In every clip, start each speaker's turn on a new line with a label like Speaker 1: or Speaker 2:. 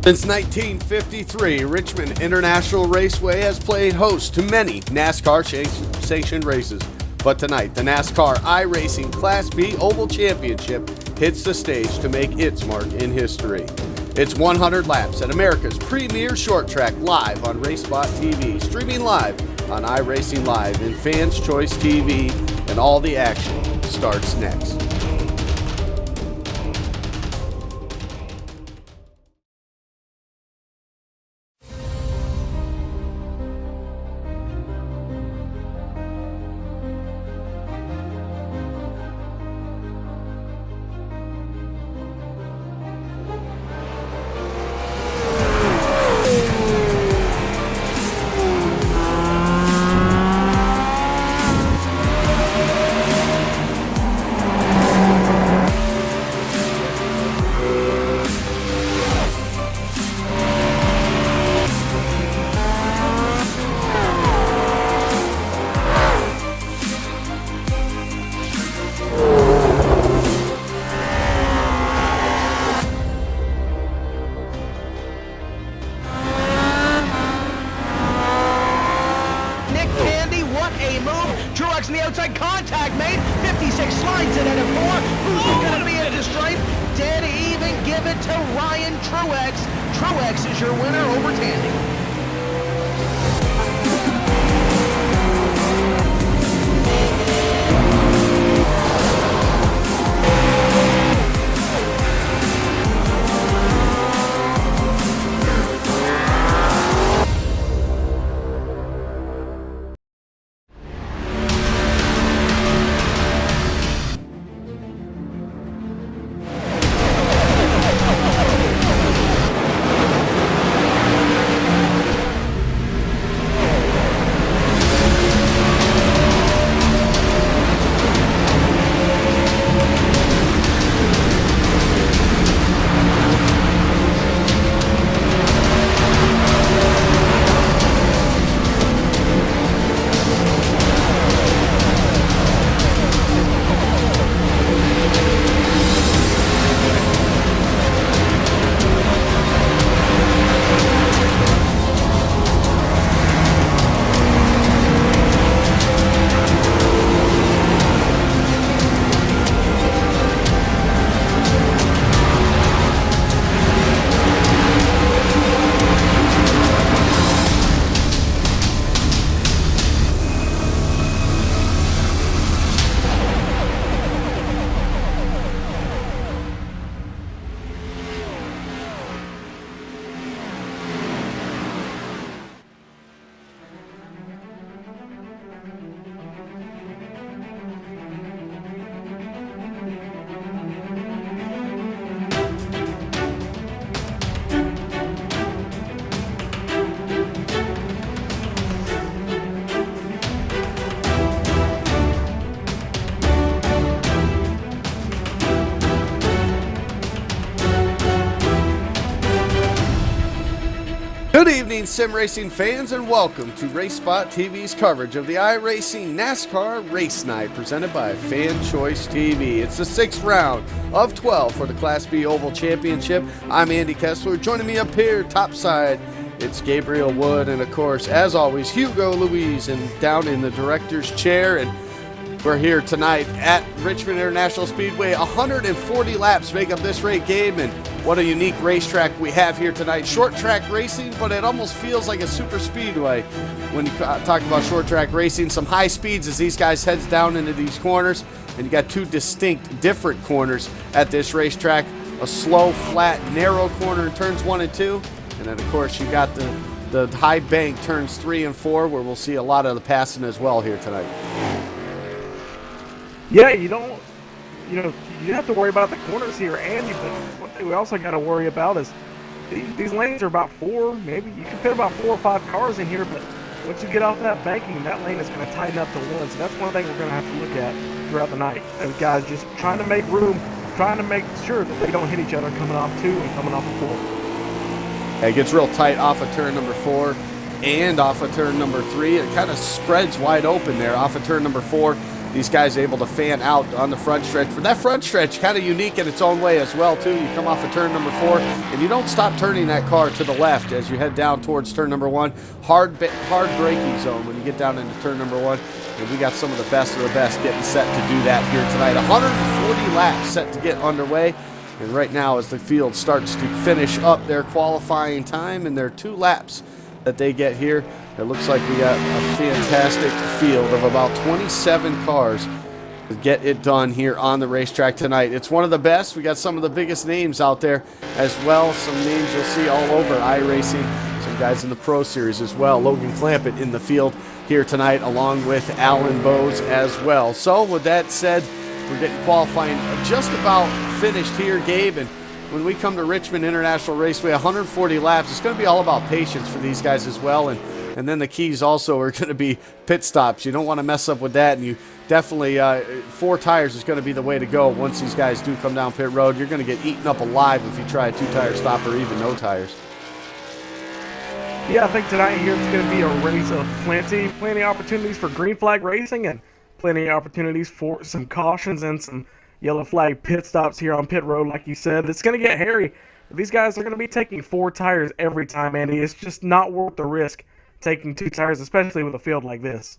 Speaker 1: Since 1953, Richmond International Raceway has played host to many NASCAR-sanctioned races. But tonight, the NASCAR iRacing Class B Oval Championship hits the stage to make its mark in history. It's 100 laps at America's premier short track, live on RaceSpot TV, streaming live on iRacing Live and Fans Choice TV, and all the action starts next.
Speaker 2: Truex in the outside, contact made, 56 slides it at a 4, who's going to be at the stripe? Dead even, give it to Ryan Truex. Truex is your winner over Tandy.
Speaker 1: Good evening, sim racing fans, and welcome to RaceSpot TV's coverage of the iRacing NASCAR Race Night presented by Fan Choice TV. It's the 6th round of 12 for the Class B Oval Championship. I'm Andy Kessler. Joining me up here topside, it's Gabriel Wood, and of course, as always, Hugo Louise, and down in the director's chair. And we're here tonight at Richmond International Speedway. 140 laps make up this race game, and what a unique racetrack we have here tonight. Short track racing, but it almost feels like a super speedway when you talk about short track racing. Some high speeds as these guys heads down into these corners, and you got two distinct different corners at this racetrack. A slow, flat, narrow corner in turns 1 and 2, and then of course you got the high bank turns 3 and 4, where we'll see a lot of the passing as well here tonight.
Speaker 3: Yeah, you have to worry about the corners here, Andy, but one thing we also got to worry about is these lanes are about 4, maybe you can fit about 4 or 5 cars in here, but once you get off that banking, that lane is going to tighten up to 1, so that's one thing we're going to have to look at throughout the night. Those guys just trying to make room, trying to make sure that they don't hit each other coming off 2 and coming off of 4.
Speaker 1: It gets real tight off of turn number 4 and off of turn number 3. It kind of spreads wide open there off of turn number 4. these guys able to fan out on the front stretch. For that front stretch, kind of unique in its own way as well, too. You come off of turn number 4, and you don't stop turning that car to the left as you head down towards turn number 1. Hard braking zone when you get down into turn number 1. And we got some of the best getting set to do that here tonight. 140 laps set to get underway. And right now, as the field starts to finish up their qualifying time and their 2 laps that they get here, it looks like we got a fantastic field of about 27 cars to get it done here on the racetrack tonight. It's one of the best. We got some of the biggest names out there as well. Some names you'll see all over iRacing. Some guys in the Pro Series as well. Logan Clampett in the field here tonight, along with Alan Bowes as well. So with that said, we're getting qualifying just about finished here, Gabe. And when we come to Richmond International Raceway, 140 laps, it's going to be all about patience for these guys as well. And then the keys also are going to be pit stops. You don't want to mess up with that. And you definitely, 4 tires is going to be the way to go. Once these guys do come down pit road, you're going to get eaten up alive if you try a 2-tire stop or even no tires.
Speaker 3: Yeah, I think tonight here it's going to be a race of plenty opportunities for green flag racing and plenty of opportunities for some cautions and some yellow flag pit stops here on pit road. Like you said, it's going to get hairy. These guys are going to be taking 4 tires every time, Andy. It's just not worth the risk taking 2 tires, especially with a field like this.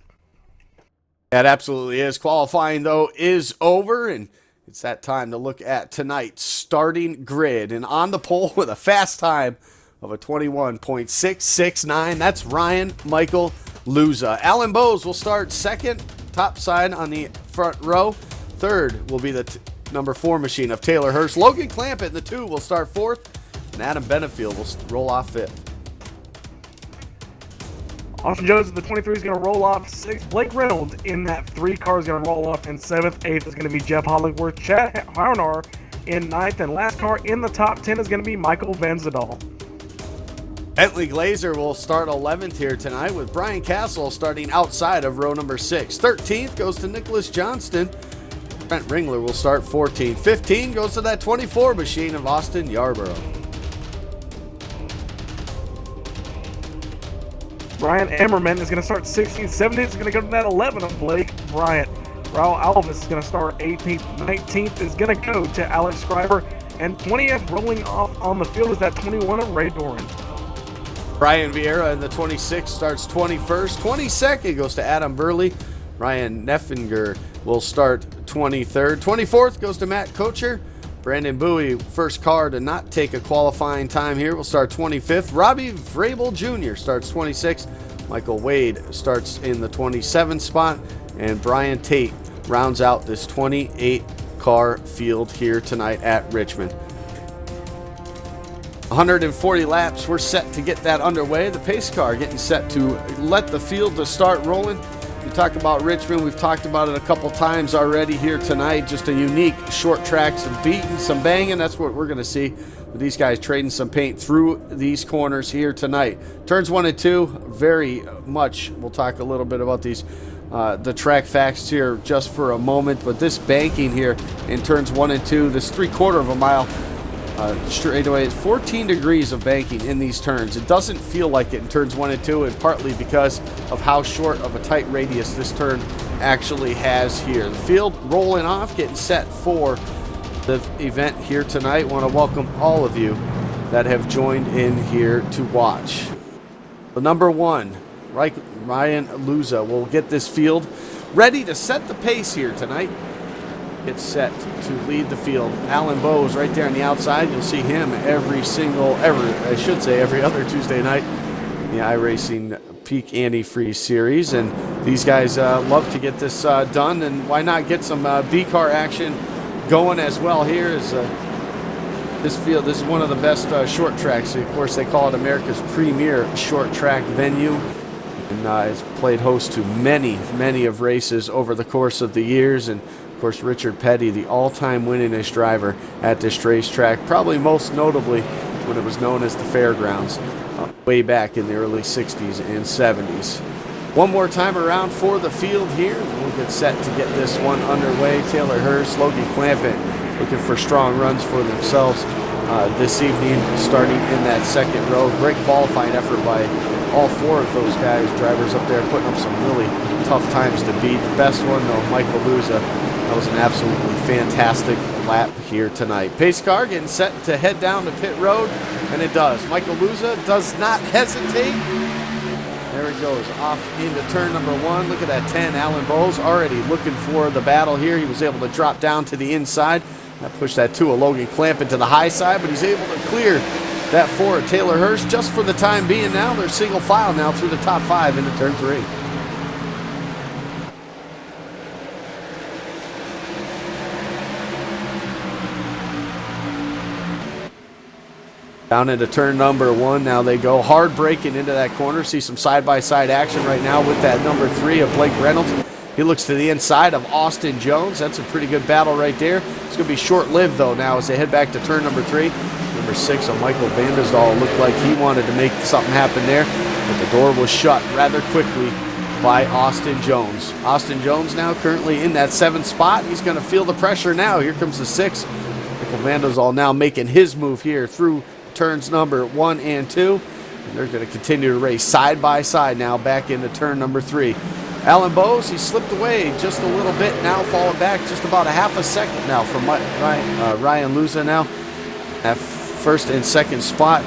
Speaker 1: That absolutely is. Qualifying, though, is over, and it's that time to look at tonight's starting grid. And on the pole with a fast time of a 21.669, that's Ryan Michael Luza. Alan Bowes will start second, top side on the front row. Third will be the number 4 machine of Taylor Hurst. Logan Clampett in the 2 will start 4th, and Adam Benefield will roll off 5th.
Speaker 3: Austin Jones in the 23 is going to roll off 6th. Blake Reynolds in that 3 car is going to roll off in 7th. 8th is going to be Jeff Hollingworth. Chad Harnar in 9th. And last car in the top 10 is going to be Michael Vanzadal.
Speaker 1: Bentley Glazer will start 11th here tonight, with Brian Castle starting outside of row number 6. 13th goes to Nicholas Johnston. Trent Ringler will start 14th. 15 goes to that 24 machine of Austin Yarborough.
Speaker 3: Brian Emmerman is going to start 16th. 17th is going to go to that 11 of Blake Bryant. Raul Alves is going to start 18th. 19th is going to go to Alex Schreiber. And 20th rolling off on the field is that 21 of Ray Doran.
Speaker 1: Brian Vieira in the 26 starts 21st. 22nd goes to Adam Burley. Ryan Neffinger will start 23rd. 24th goes to Matt Kocher. Brandon Bowie, first car to not take a qualifying time here, will start 25th. Robbie Vrabel Jr. starts 26th. Michael Wade starts in the 27th spot. And Brian Tate rounds out this 28-car field here tonight at Richmond. 140 laps, we're set to get that underway. The pace car getting set to let the field to start rolling. We talk about Richmond. We've talked about it a couple times already here tonight. Just a unique short track, some beating, some banging. That's what we're going to see with these guys trading some paint through these corners here tonight. Turns 1 and 2, very much. We'll talk a little bit about these, the track facts here just for a moment. But this banking here in turns 1 and 2, this 3/4 of a mile straightaway, it's 14 degrees of banking in these turns. It doesn't feel like it in turns 1 and 2, and partly because of how short of a tight radius this turn actually has here. The field rolling off, getting set for the event here tonight. Want to welcome all of you that have joined in here to watch. The number 1, Ryan Luza, will get this field ready to set the pace here tonight. It's set to lead the field. Alan Bowes right there on the outside. You'll see him every other Tuesday night in the iRacing Peak Antifreeze series. And these guys love to get this done, and why not get some B-car action going as well here. Is this field, this is one of the best short tracks. Of course, they call it America's premier short track venue. And it's played host to many of races over the course of the years. And of course, Richard Petty, the all-time winningest driver at this racetrack, probably most notably when it was known as the Fairgrounds, way back in the early 60s and 70s. One more time around for the field here. We'll get set to get this one underway. Taylor Hurst, Logan Clampett looking for strong runs for themselves this evening, starting in that second row. Great qualifying effort by all four of those guys, drivers up there, putting up some really tough times to beat. The best one, though, Michael Luza. That was an absolutely fantastic lap here tonight. Pace car getting set to head down to pit road, and it does. Michael Luza does not hesitate. There he goes, off into turn number 1. Look at that 10. Alan Bowes already looking for the battle here. He was able to drop down to the inside. That pushed that 2 of Logan Clamp into the high side, but he's able to clear that 4 of Taylor Hurst just for the time being now. They're single file now through the top 5 into turn 3. Down into turn number 1, now they go hard braking into that corner. See some side-by-side action right now with that number 3 of Blake Reynolds. He looks to the inside of Austin Jones. That's a pretty good battle right there. It's going to be short-lived, though, now as they head back to turn number 3. Number 6 of Michael Vandesdal looked like he wanted to make something happen there, but the door was shut rather quickly by Austin Jones. Austin Jones now currently in that 7th spot. He's going to feel the pressure now. Here comes the 6. Michael Vandesdal now making his move here through turns number 1 and 2. And they're going to continue to race side by side now back into turn number 3. Alan Bowes, he slipped away just a little bit now, falling back just about a half a second now from Ryan Luza now at 1st and 2nd spot.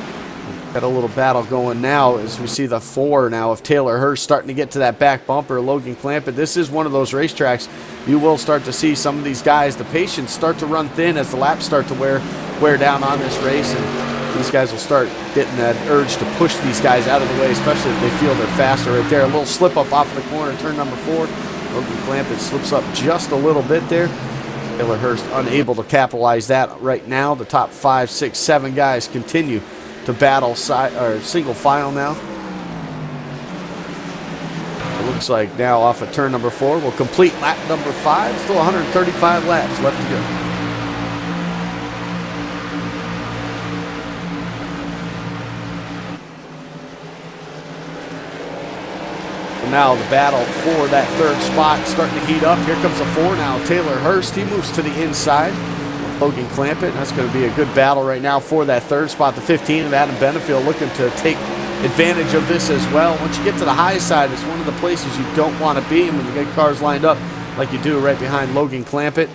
Speaker 1: Got a little battle going now as we see the 4 now of Taylor Hurst starting to get to that back bumper. Logan Clampett. This is one of those racetracks you will start to see some of these guys, the patience start to run thin as the laps start to wear down on this race, and these guys will start getting that urge to push these guys out of the way, especially if they feel they're faster right there. A little slip up off the corner, turn number 4. Logan Clampett slips up just a little bit there. Taylor Hurst unable to capitalize that right now. The top 5, 6, 7 guys continue to battle single file now. It looks like now off of turn number 4 we'll complete lap number 5. Still 135 laps left to go. Now the battle for that 3rd spot starting to heat up. Here comes the 4 now. Taylor Hurst, he moves to the inside. Logan Clampett, that's going to be a good battle right now for that 3rd spot. The 15 of Adam Benefield looking to take advantage of this as well. Once you get to the high side, it's one of the places you don't want to be. And when you get cars lined up like you do right behind Logan Clampett,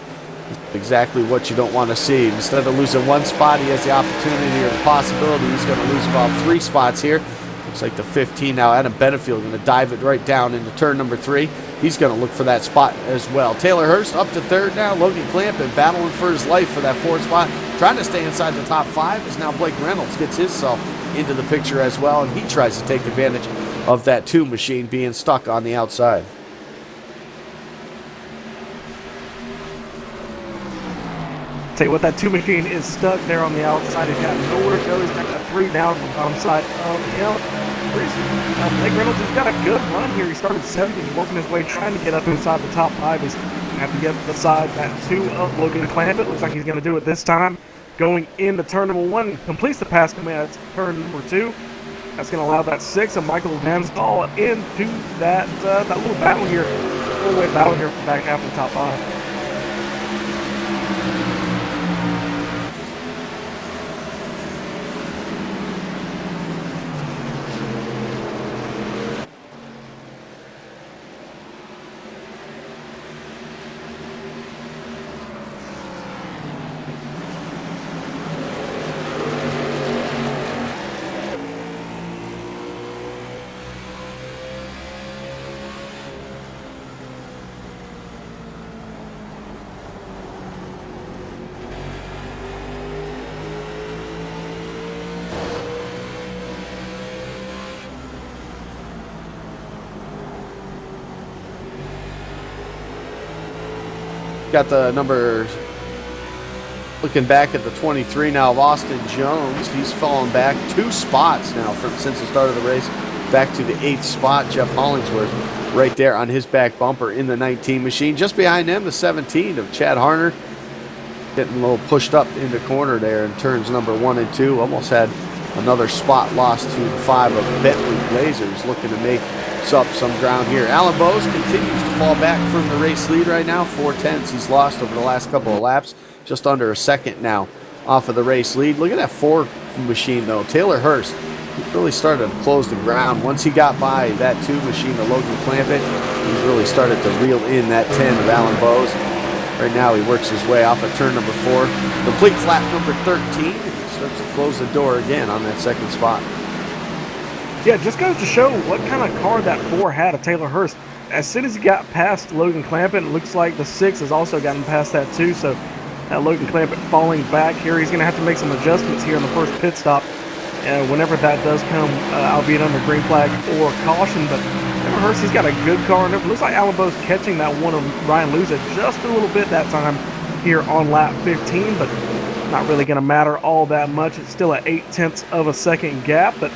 Speaker 1: exactly what you don't want to see. Instead of losing 1 spot, he has the opportunity or the possibility he's going to lose about 3 spots here. Looks like the 15 now, Adam Benefield, going to dive it right down into turn number 3. He's going to look for that spot as well. Taylor Hurst up to 3rd now. Logan Clampett battling for his life for that 4th spot. Trying to stay inside the top 5 as now Blake Reynolds gets himself into the picture as well, and he tries to take advantage of that 2 machine being stuck on the outside.
Speaker 3: Tell you what, that 2 machine is stuck there on the outside. He's got nowhere to go. He's got that 3 down from the bottom side of the hill. Blake Reynolds has got a good run here. He started 7th. He's working his way, trying to get up inside the top 5. He's going to have to get beside that 2 of Logan Clampett. Looks like he's going to do it this time. Going into turn number 1, completes the pass command at turn number 2. That's going to allow that 6 of Michael Vandesdal into that little battle here. Full-way battle here for the back half of the top 5.
Speaker 1: Got the number, looking back at the 23 now of Austin Jones. He's fallen back 2 spots now since the start of the race, back to the 8th spot. Jeff Hollingsworth right there on his back bumper in the 19 machine. Just behind him, the 17 of Chad Harner, getting a little pushed up in the corner there in turns number 1 and 2. Almost had another spot lost to the 5 of Bentley Blazers, looking to make up some ground here. Alan Bowes continues to fall back from the race lead right now. 4/10 he's lost over the last couple of laps. Just under a second now off of the race lead. Look at that 4 machine though. Taylor Hurst really started to close the ground. Once he got by that 2 machine, the Logan Clampett, he's really started to reel in that 10 of Alan Bowes. Right now he works his way off of turn number 4. Completes lap number 13. And starts to close the door again on that second spot.
Speaker 3: Yeah, it just goes to show what kind of car that 4 had of Taylor Hurst. As soon as he got past Logan Clampett, it looks like the 6 has also gotten past that too. So Logan Clampett falling back here. He's going to have to make some adjustments here in the first pit stop. Whenever that does come, albeit under green flag or caution. But Taylor Hurst, he's got a good car. And it looks like Alan Bowes catching that one of Ryan Luza just a little bit that time here on lap 15. But not really going to matter all that much. It's still an 0.8 of a second gap. But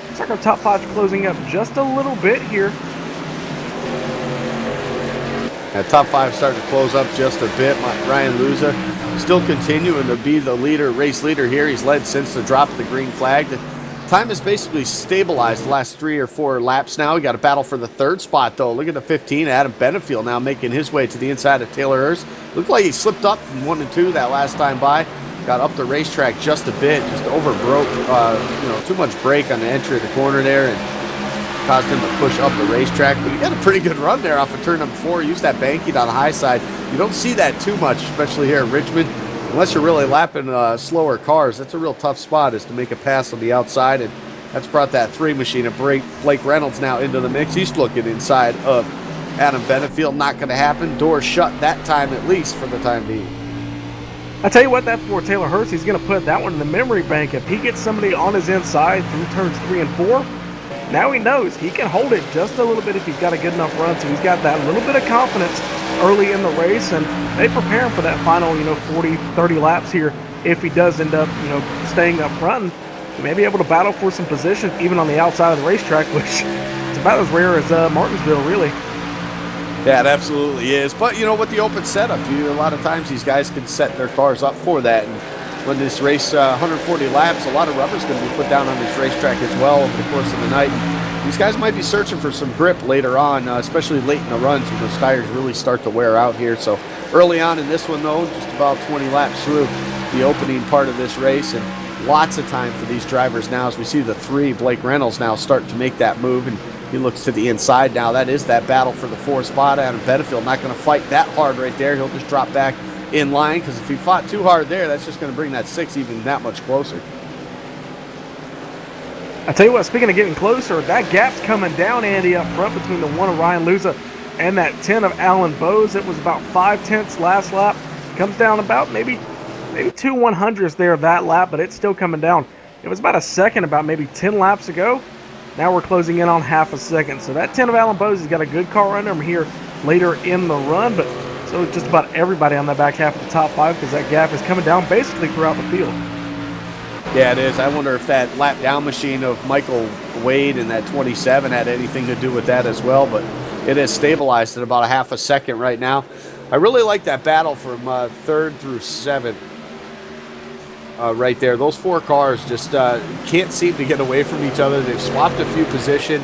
Speaker 3: looks like our top 5's closing up just a little bit here.
Speaker 1: Top 5 starting to close up just a bit. Ryan Luza still continuing to be the race leader here. He's led since the drop of the green flag. The time has basically stabilized the last 3 or 4 laps now. We got a battle for the 3rd spot, though. Look at the 15. Adam Benefield now making his way to the inside of Taylor Hurst. Looked like he slipped up in 1 and 2 that last time by. Got up the racetrack just a bit, just overbroke, too much brake on the entry of the corner there, and caused him to push up the racetrack. But he got a pretty good run there off of turn number 4. Used that bank heat on the high side. You don't see that too much, especially here in Richmond, unless you're really lapping slower cars. That's a real tough spot, is to make a pass on the outside, and that's brought that 3 machine of Blake Reynolds now into the mix. He's looking inside of Adam Benefield. Not going to happen. Doors shut that time, at least for the time being.
Speaker 3: I tell you what, that for Taylor Hurst, he's going to put that one in the memory bank. If he gets somebody on his inside through turns 3 and 4, now he knows he can hold it just a little bit if he's got a good enough run. So he's got that little bit of confidence early in the race, and they prepare him for that final, 40, 30 laps here if he does end up, staying up front. He may be able to battle for some position even on the outside of the racetrack, which is about as rare as Martinsville, really.
Speaker 1: Yeah, it absolutely is. But, with the open setup, a lot of times these guys can set their cars up for that. And when this race, 140 laps, a lot of rubber's going to be put down on this racetrack as well over the course of the night. And these guys might be searching for some grip later on, especially late in the runs when those tires really start to wear out here. So early on in this one, though, just about 20 laps through the opening part of this race, and lots of time for these drivers now as we see the 3, Blake Reynolds, now start to make that move, and he looks to the inside now. That is that battle for the 4th spot. Adam Benefield not going to fight that hard right there. He'll just drop back in line, because if he fought too hard there, that's just going to bring that 6 even that much closer.
Speaker 3: I tell you what, speaking of getting closer, that gap's coming down, Andy, up front between the 1 of Ryan Luza and that 10 of Alan Bowes. It was about 0.5 last lap. Comes down about maybe 2 100ths there that lap, but it's still coming down. It was about a second about maybe 10 laps ago. Now we're closing in on half a second. So that 10 of Alan Bowes has got a good car under him here later in the run, but so just about everybody on the back half of the top 5, because that gap is coming down basically throughout the field.
Speaker 1: Yeah, it is. I wonder if that lap down machine of Michael Wade and that 27 had anything to do with that as well, but it has stabilized at about a half a second right now. I really like that battle from 3rd through 7th right there. Those 4 cars just can't seem to get away from each other. They've swapped a few positions,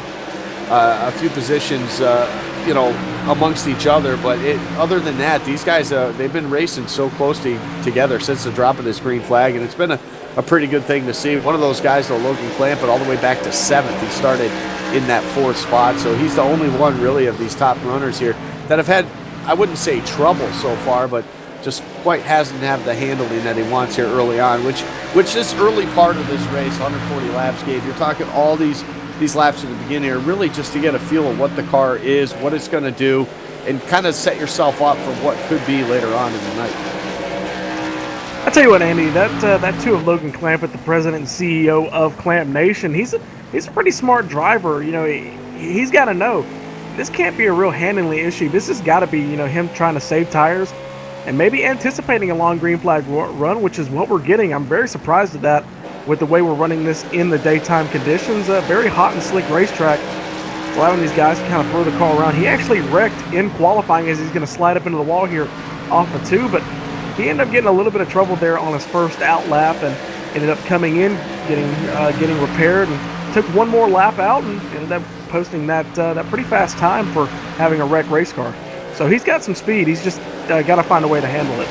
Speaker 1: amongst each other, but other than that, these guys, they've been racing so closely together since the drop of this green flag, and it's been a pretty good thing to see. One of those guys, though, Logan Clampett, all the way back to 7th. He started in that 4th spot, so he's the only one really of these top runners here that have had, I wouldn't say trouble so far, but just quite hasn't had the handling that he wants here early on, which this early part of this race, 140 laps, Gabe, you're talking all these laps at the beginning are really just to get a feel of what the car is, what it's going to do, and kind of set yourself up for what could be later on in the night.
Speaker 3: I tell you what, Andy, that 2 of Logan Clampett, the president and CEO of Clamp Nation, he's a pretty smart driver. He's got to know this can't be a real handling issue. This has got to be him trying to save tires and maybe anticipating a long green flag run, which is what we're getting. I'm very surprised at that with the way we're running this in the daytime conditions. A very hot and slick racetrack, allowing these guys to kind of throw the car around. He actually wrecked in qualifying as he's going to slide up into the wall here off of 2, but he ended up getting a little bit of trouble there on his first out lap and ended up coming in, getting repaired, and took 1 more lap out and ended up posting that pretty fast time for having a wrecked race car. So he's got some speed. He's just got to find a way to handle it.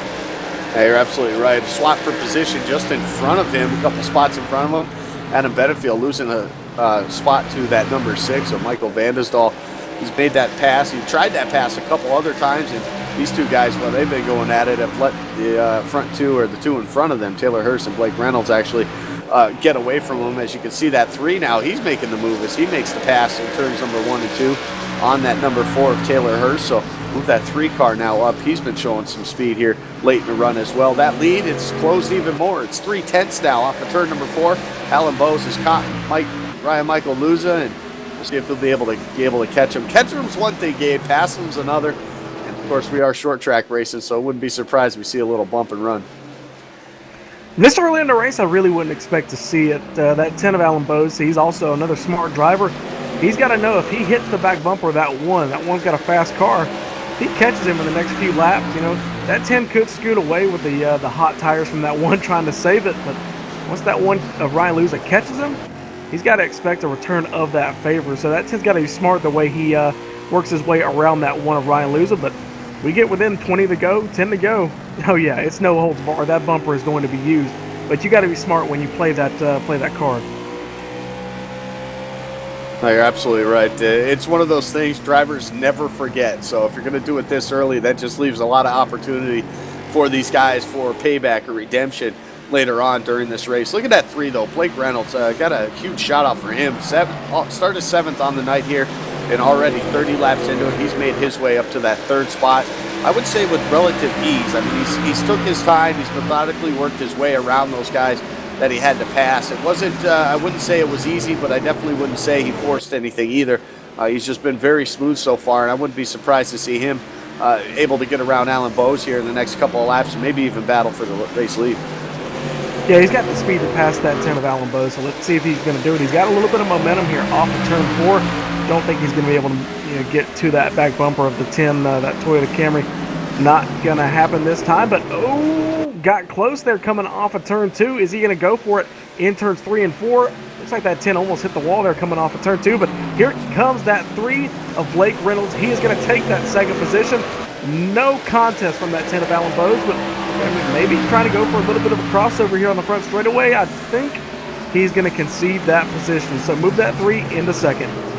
Speaker 1: Yeah, you're absolutely right. A swap for position just in front of him, a couple spots in front of him. Adam Benefield losing a spot to that number 6, so Michael Vandesdal. He's made that pass. He tried that pass a couple other times, and these two guys, well, they've been going at it, have let the front two, or the two in front of them, Taylor Hurst and Blake Reynolds, actually get away from him. As you can see, that 3 now, he's making the move as he makes the pass in turns number 1 and 2 on that number 4 of Taylor Hurst. So move that 3 car now up. He's been showing some speed here late in the run as well. That lead, it's closed even more. It's 3/10 now off of turn number 4. Alan Bowes has caught Ryan Michael Luza, and we'll see if he'll be able to catch him. Catching him's one thing, Gabe. Passing him's another. And of course, we are short track racing, so I wouldn't be surprised if we see a little bump and run.
Speaker 3: This early in the race, I really wouldn't expect to see it. That 10 of Alan Bowes, he's also another smart driver. He's got to know if he hits the back bumper of that one's got a fast car. If he catches him in the next few laps, that 10 could scoot away with the hot tires from that one trying to save it. But once that one of Ryan Luza catches him, he's got to expect a return of that favor. So that 10's got to be smart the way he works his way around that one of Ryan Luza. But we get within 20 to go, 10 to go. Oh yeah, it's no holds barred. That bumper is going to be used. But you got to be smart when you play that card.
Speaker 1: No, you're absolutely right. It's one of those things drivers never forget. So if you're going to do it this early, that just leaves a lot of opportunity for these guys for payback or redemption later on during this race. Look at that 3, though. Blake Reynolds got a huge shot off for him. Started 7th on the night here, and already 30 laps into it, he's made his way up to that 3rd spot. I would say with relative ease. I mean, he's took his time. He's methodically worked his way around those guys that he had to pass. It wasn't, I wouldn't say it was easy, but I definitely wouldn't say he forced anything either. He's just been very smooth so far, and I wouldn't be surprised to see him able to get around Alan Bowes here in the next couple of laps and maybe even battle for the race lead.
Speaker 3: Yeah, he's got the speed to pass that 10 of Alan Bowes, so let's see if he's going to do it. He's got a little bit of momentum here off of turn 4. Don't think he's going to be able to get to that back bumper of the 10, that Toyota Camry. Not going to happen this time, but got close there coming off of turn 2. Is he going to go for it in turns 3 and 4? Looks like that 10 almost hit the wall there coming off of turn 2, but here comes that 3 of Blake Reynolds. He is going to take that 2nd position. No contest from that 10 of Alan Bowes, but maybe trying to go for a little bit of a crossover here on the front straightaway. I think he's going to concede that position. So move that 3 into 2nd.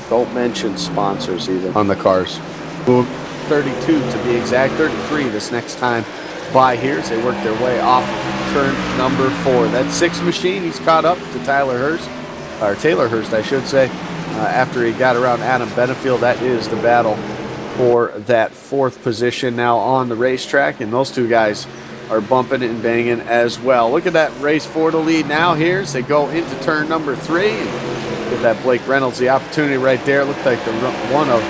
Speaker 1: Don't mention sponsors either on the cars. 32 to be exact, 33 this next time by here as they work their way off of turn number 4. That 6 machine, he's caught up to Taylor Hurst, I should say, after he got around Adam Benefield. That is the battle for that 4th position now on the racetrack, and those two guys are bumping and banging as well. Look at that race for the lead now here as they go into turn number 3. And give that Blake Reynolds the opportunity right there. It looked like the one of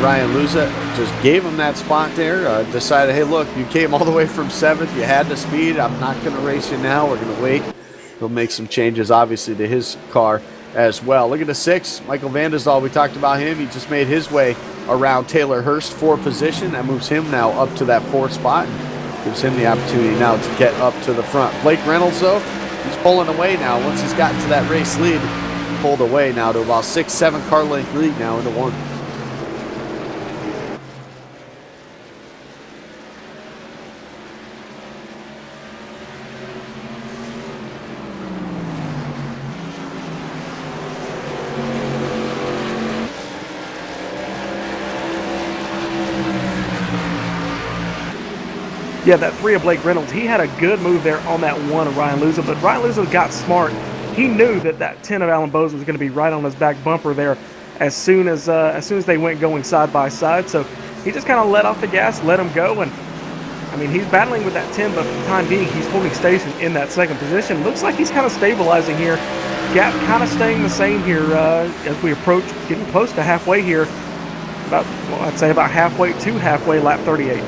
Speaker 1: Ryan Luza just gave him that spot there. Decided, hey, look, you came all the way from 7th. You had the speed. I'm not going to race you now. We're going to wait. He'll make some changes, obviously, to his car as well. Look at the 6. Michael Vandesdal, we talked about him. He just made his way around Taylor Hurst, 4th position. That moves him now up to that 4th spot and gives him the opportunity now to get up to the front. Blake Reynolds, though, he's pulling away now. Once he's gotten to that race lead, pulled away now to about 6-7 car length lead now into 1.
Speaker 3: Yeah, that 3 of Blake Reynolds, he had a good move there on that 1 of Ryan Luza, but Ryan Luza got smart. He knew that 10 of Alan Bowes was going to be right on his back bumper there as soon as they went going side by side. So he just kind of let off the gas, let him go, and I mean, he's battling with that 10, but for the time being, he's holding station in that 2nd position. Looks like he's kind of stabilizing here. Gap kind of staying the same here as we approach getting close to halfway here. I'd say about halfway to halfway, lap 38.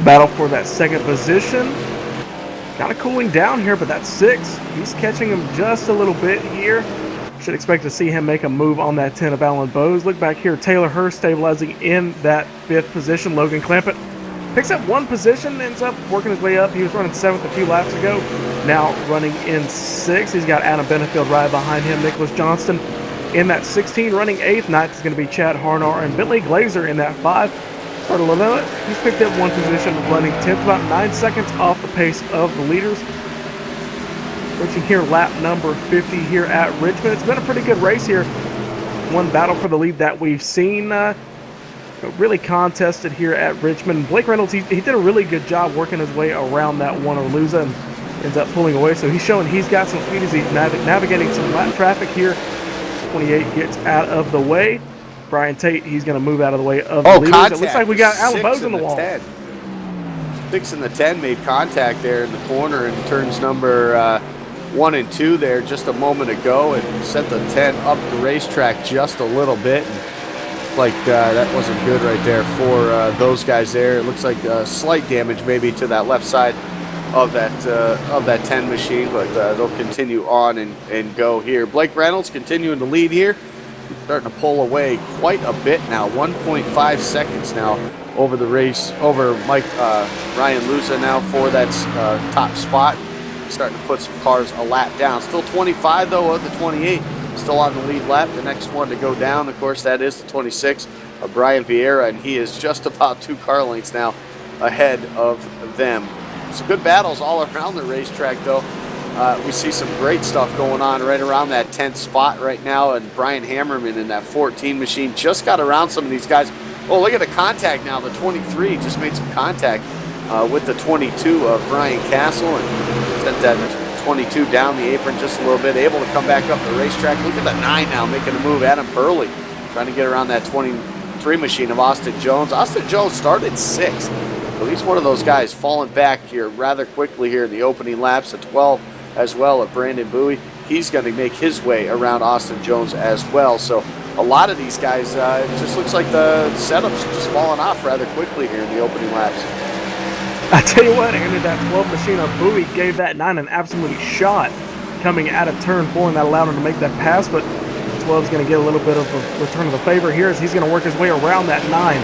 Speaker 3: Battle for that second position. Kind of cooling down here, but that 6, he's catching him just a little bit here. Should expect to see him make a move on that 10 of Alan Bowes. Look back here, Taylor Hurst stabilizing in that 5th position. Logan Clampett picks up 1 position, ends up working his way up. He was running 7th a few laps ago, now running in 6th. He's got Adam Benefield right behind him. Nicholas Johnston in that 16, running 8th. 9th is going to be Chad Harnar and Bentley Glazer in that 5. Carter Lavelle, he's picked up 1 position, running 10th, about 9 seconds off the pace of the leaders. Reaching here lap number 50 here at Richmond. It's been a pretty good race here. One battle for the lead that we've seen. Really contested here at Richmond. Blake Reynolds, he did a really good job working his way around that one Orluza and ends up pulling away. So he's showing he's got some speed as he's navigating some lap traffic here. 28 gets out of the way. Brian Tate, he's going to move out of the way of the leaders.
Speaker 1: Contact.
Speaker 3: It looks like we got Alan Bowes in the wall.
Speaker 1: 10. 6 and the 10 made contact there in the corner in turns number 1 and 2 there just a moment ago, and sent the 10 up the racetrack just a little bit. And like that wasn't good right there for those guys there. It looks like slight damage maybe to that left side of that 10 machine, but they'll continue on and go here. Blake Reynolds continuing to lead here, starting to pull away quite a bit now. 1.5 seconds now over the race, over Ryan Luza now for that top spot. Starting to put some cars a lap down. Still 25 though of the 28. Still on the lead lap. The next one to go down, of course, that is the 26 of Brian Vieira, and he is just about 2 car lengths now ahead of them. Some good battles all around the racetrack though. We see some great stuff going on right around that 10th spot right now, and Brian Hammerman in that 14 machine just got around some of these guys. Oh, look at the contact now. The 23 just made some contact with the 22 of Brian Castle, and sent that 22 down the apron just a little bit, able to come back up the racetrack. Look at the 9 now making a move. Adam Burley trying to get around that 23 machine of Austin Jones. Austin Jones started 6th, so he's one of those guys falling back here rather quickly here in the opening laps. At 12 as well of Brandon Bowie. He's going to make his way around Austin Jones as well. So a lot of these guys, it just looks like the setups are just falling off rather quickly here in the opening laps.
Speaker 3: I tell you what, Andy, that 12 machine of Bowie gave that 9 an absolute shot coming out of turn 4, and that allowed him to make that pass, but 12 is going to get a little bit of a return of the favor here as he's going to work his way around that 9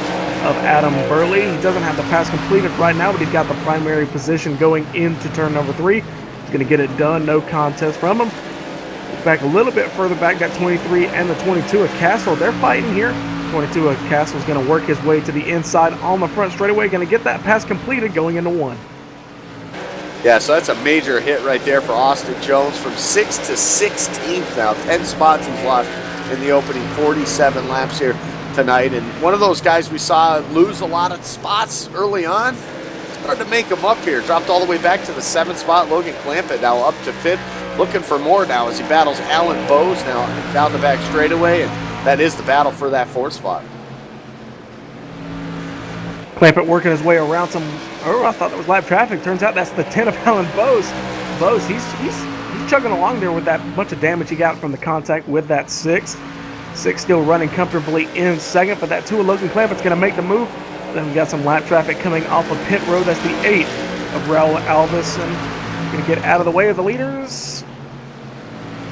Speaker 3: of Adam Burley. He doesn't have the pass completed right now, but he's got the primary position going into turn number 3. He's going to get it done, no contest from him. Back a little bit further back, that 23 and the 22 of Castle, they're fighting here. 22 of Castle is going to work his way to the inside on the front straightaway, going to get that pass completed going into 1.
Speaker 1: Yeah, so that's a major hit right there for Austin Jones from 6th to 16th now. 10 spots he's lost in the opening 47 laps here tonight. And one of those guys we saw lose a lot of spots early on, starting to make him up here. Dropped all the way back to the 7th spot. Logan Clampett now up to 5th. Looking for more now as he battles Alan Bowes now down the back straightaway. And that is the battle for that 4th spot.
Speaker 3: Clampett working his way around some, I thought that was lap traffic. Turns out that's the 10 of Alan Bowes. Bowes, he's chugging along there with that bunch of damage he got from the contact with that 6. 6 still running comfortably in 2nd, but that 2 of Logan Clampett's going to make the move. Then we got some lap traffic coming off of pit road. That's the 8 of Raul Alvison. Going to get out of the way of the leaders.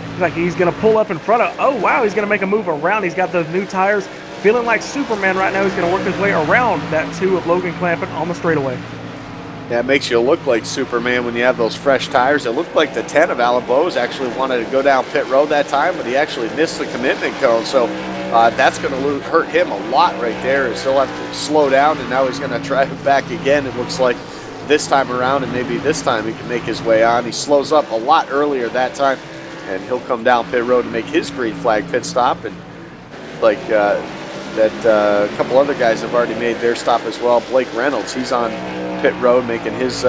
Speaker 3: Looks like he's going to pull up in front of, oh wow, he's going to make a move around. He's got those new tires. Feeling like Superman right now. He's going to work his way around that 2 of Logan Clampett on the straightaway.
Speaker 1: Yeah, it makes you look like Superman when you have those fresh tires. It looked like the 10 of Alan Bowes actually wanted to go down pit road that time, but he actually missed the commitment cone. So that's going to hurt him a lot right there. He'll have to slow down, and now he's going to try it back again, it looks like, this time around, and maybe this time he can make his way on. He slows up a lot earlier that time, and he'll come down pit road and make his green flag pit stop. And like a couple other guys have already made their stop as well. Blake Reynolds, he's on pit road making his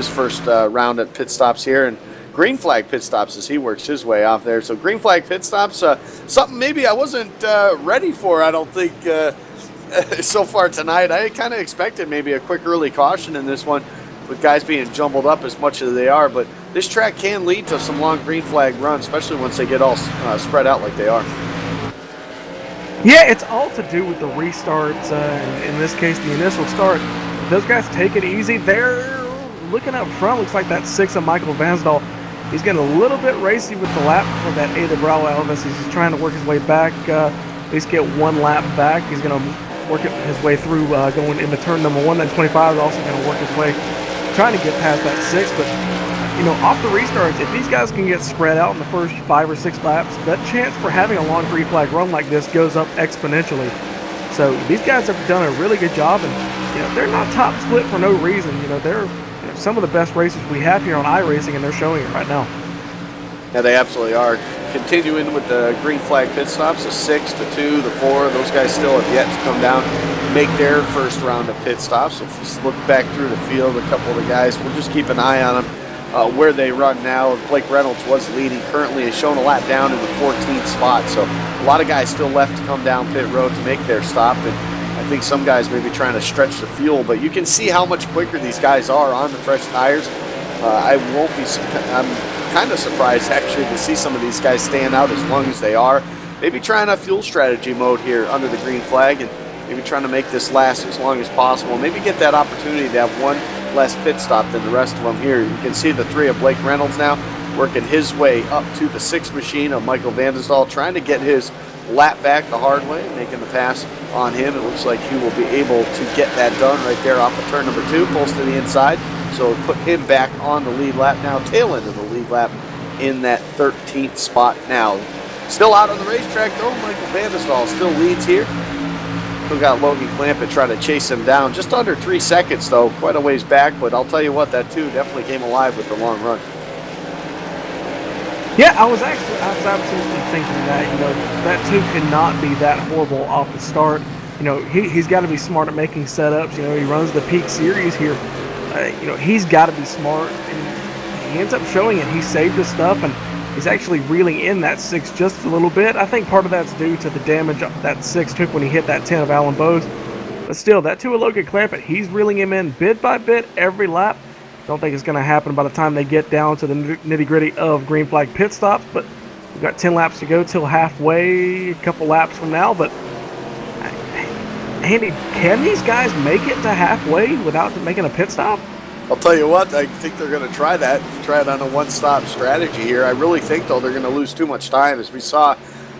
Speaker 1: first round at pit stops here, and green flag pit stops as he works his way off there. So green flag pit stops, something maybe I wasn't ready for, I don't think, so far tonight. I kind of expected maybe a quick early caution in this one with guys being jumbled up as much as they are, but this track can lead to some long green flag runs, especially once they get all spread out like they are. Yeah,
Speaker 3: it's all to do with the restarts. In this case, the initial start. those guys take it easy. They're looking up front. Looks like that 6 of Michael Vansdal. He's getting a little bit racy with the lap for that 8 of Raul Elvis. He's just trying to work his way back, at least get 1 lap back. He's going to work his way through going into turn number 1. Then 25 is also going to work his way, trying to get past that 6. But, you know, off the restarts, if these guys can get spread out in the first 5 or 6 laps, that chance for having a long green flag run like this goes up exponentially. So these guys have done a really good job, and you know, they're not top split for no reason. You know, they're some of the best racers we have here on iRacing, and they're showing it right now.
Speaker 1: Yeah, they absolutely are. Continuing with the green flag pit stops, the 6, the 2, the 4, those guys still have yet to come down, make their first round of pit stops. So if we look back through the field, a couple of the guys, we'll just keep an eye on them. Where they run now. Blake Reynolds was leading, currently is shown a lap down in the 14th spot, so a lot of guys still left to come down pit road to make their stop, and I think some guys may be trying to stretch the fuel, but you can see how much quicker these guys are on the fresh tires. I'm kind of surprised actually to see some of these guys stand out as long as they are. Maybe trying a fuel strategy mode here under the green flag, and maybe trying to make this last as long as possible. Maybe get that opportunity to have one less pit stop than the rest of them here. You can see the 3 of Blake Reynolds now working his way up to the 6 machine of Michael Vandersdal, trying to get his lap back the hard way, making the pass on him. It looks like he will be able to get that done right there off of turn number 2, pulls to the inside. So put him back on the lead lap now, tail end of the lead lap in that 13th spot now. Still out on the racetrack though, Michael Vandersdal still leads here. Still got Logan Clampett trying to chase him down. Just under 3 seconds though, quite a ways back, but I'll tell you what, that 2 definitely came alive with the long run.
Speaker 3: Yeah, I was absolutely thinking that, you know, that 2 cannot be that horrible off the start. You know, he's got to be smart at making setups. You know, he runs the Peak Series here. You know, he's got to be smart, and he ends up showing it. He saved his stuff, and he's actually reeling in that 6 just a little bit. I think part of that's due to the damage that 6 took when he hit that 10 of Alan Bowes. But still, that 2 of Logan Clampett, he's reeling him in bit by bit every lap. Don't think it's going to happen by the time they get down to the nitty-gritty of green flag pit stops, but we've got 10 laps to go till halfway, a couple laps from now. But Andy, can these guys make it to halfway without making a pit stop?
Speaker 1: I'll tell you what, I think they're going to try that, try it on a one-stop strategy here. I really think, though, they're going to lose too much time. As we saw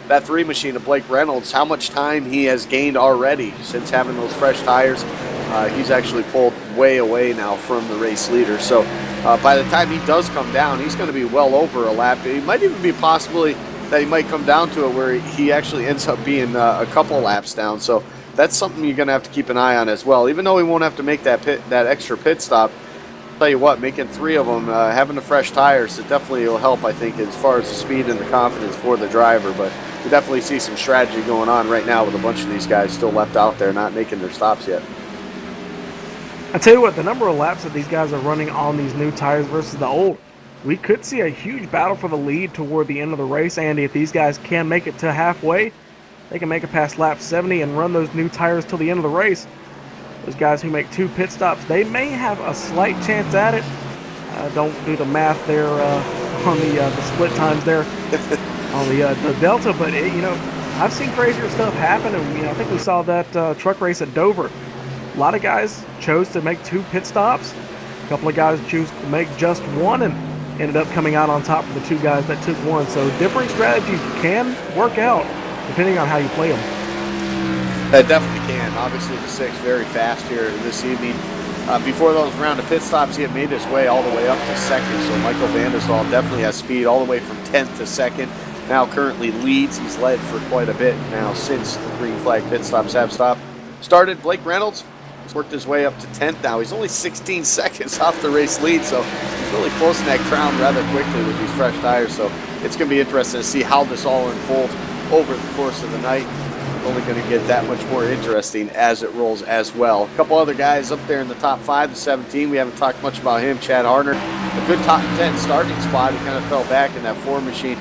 Speaker 1: that 3 machine of Blake Reynolds, how much time he has gained already since having those fresh tires. He's actually pulled way away now from the race leader. So by the time he does come down, he's going to be well over a lap. It might even be possibly that he might come down to it where he actually ends up being a couple laps down. So that's something you're going to have to keep an eye on as well. Even though he won't have to make that extra pit stop, I'll tell you what, making 3 of them, having the fresh tires, it definitely will help, I think, as far as the speed and the confidence for the driver. But we definitely see some strategy going on right now with a bunch of these guys still left out there not making their stops yet.
Speaker 3: I tell you what, the number of laps that these guys are running on these new tires versus the old, we could see a huge battle for the lead toward the end of the race, Andy. If these guys can make it to halfway, they can make it past lap 70 and run those new tires till the end of the race. Those guys who make 2 pit stops, they may have a slight chance at it. Don't do the math there on the split times there on the Delta, but you know, I've seen crazier stuff happen, and you know, I think we saw that truck race at Dover. A lot of guys chose to make 2 pit stops. A couple of guys choose to make just 1 and ended up coming out on top of the 2 guys that took 1. So different strategies can work out depending on how you play them.
Speaker 1: That definitely can. Obviously, the 6 very fast here this evening. Before those round of pit stops, he had made his way all the way up to 2nd. So Michael Vandersdal definitely has speed all the way from 10th to 2nd. Now currently leads. He's led for quite a bit now since the green flag pit stops have started. Blake Reynolds worked his way up to 10th now. He's only 16 seconds off the race lead, so he's really closing that crown rather quickly with these fresh tires. So it's going to be interesting to see how this all unfolds over the course of the night. Only going to get that much more interesting as it rolls as well. A couple other guys up there in the top 5, the 17. We haven't talked much about him. Chad Harner, a good top 10 starting spot. He kind of fell back in that 4 machine,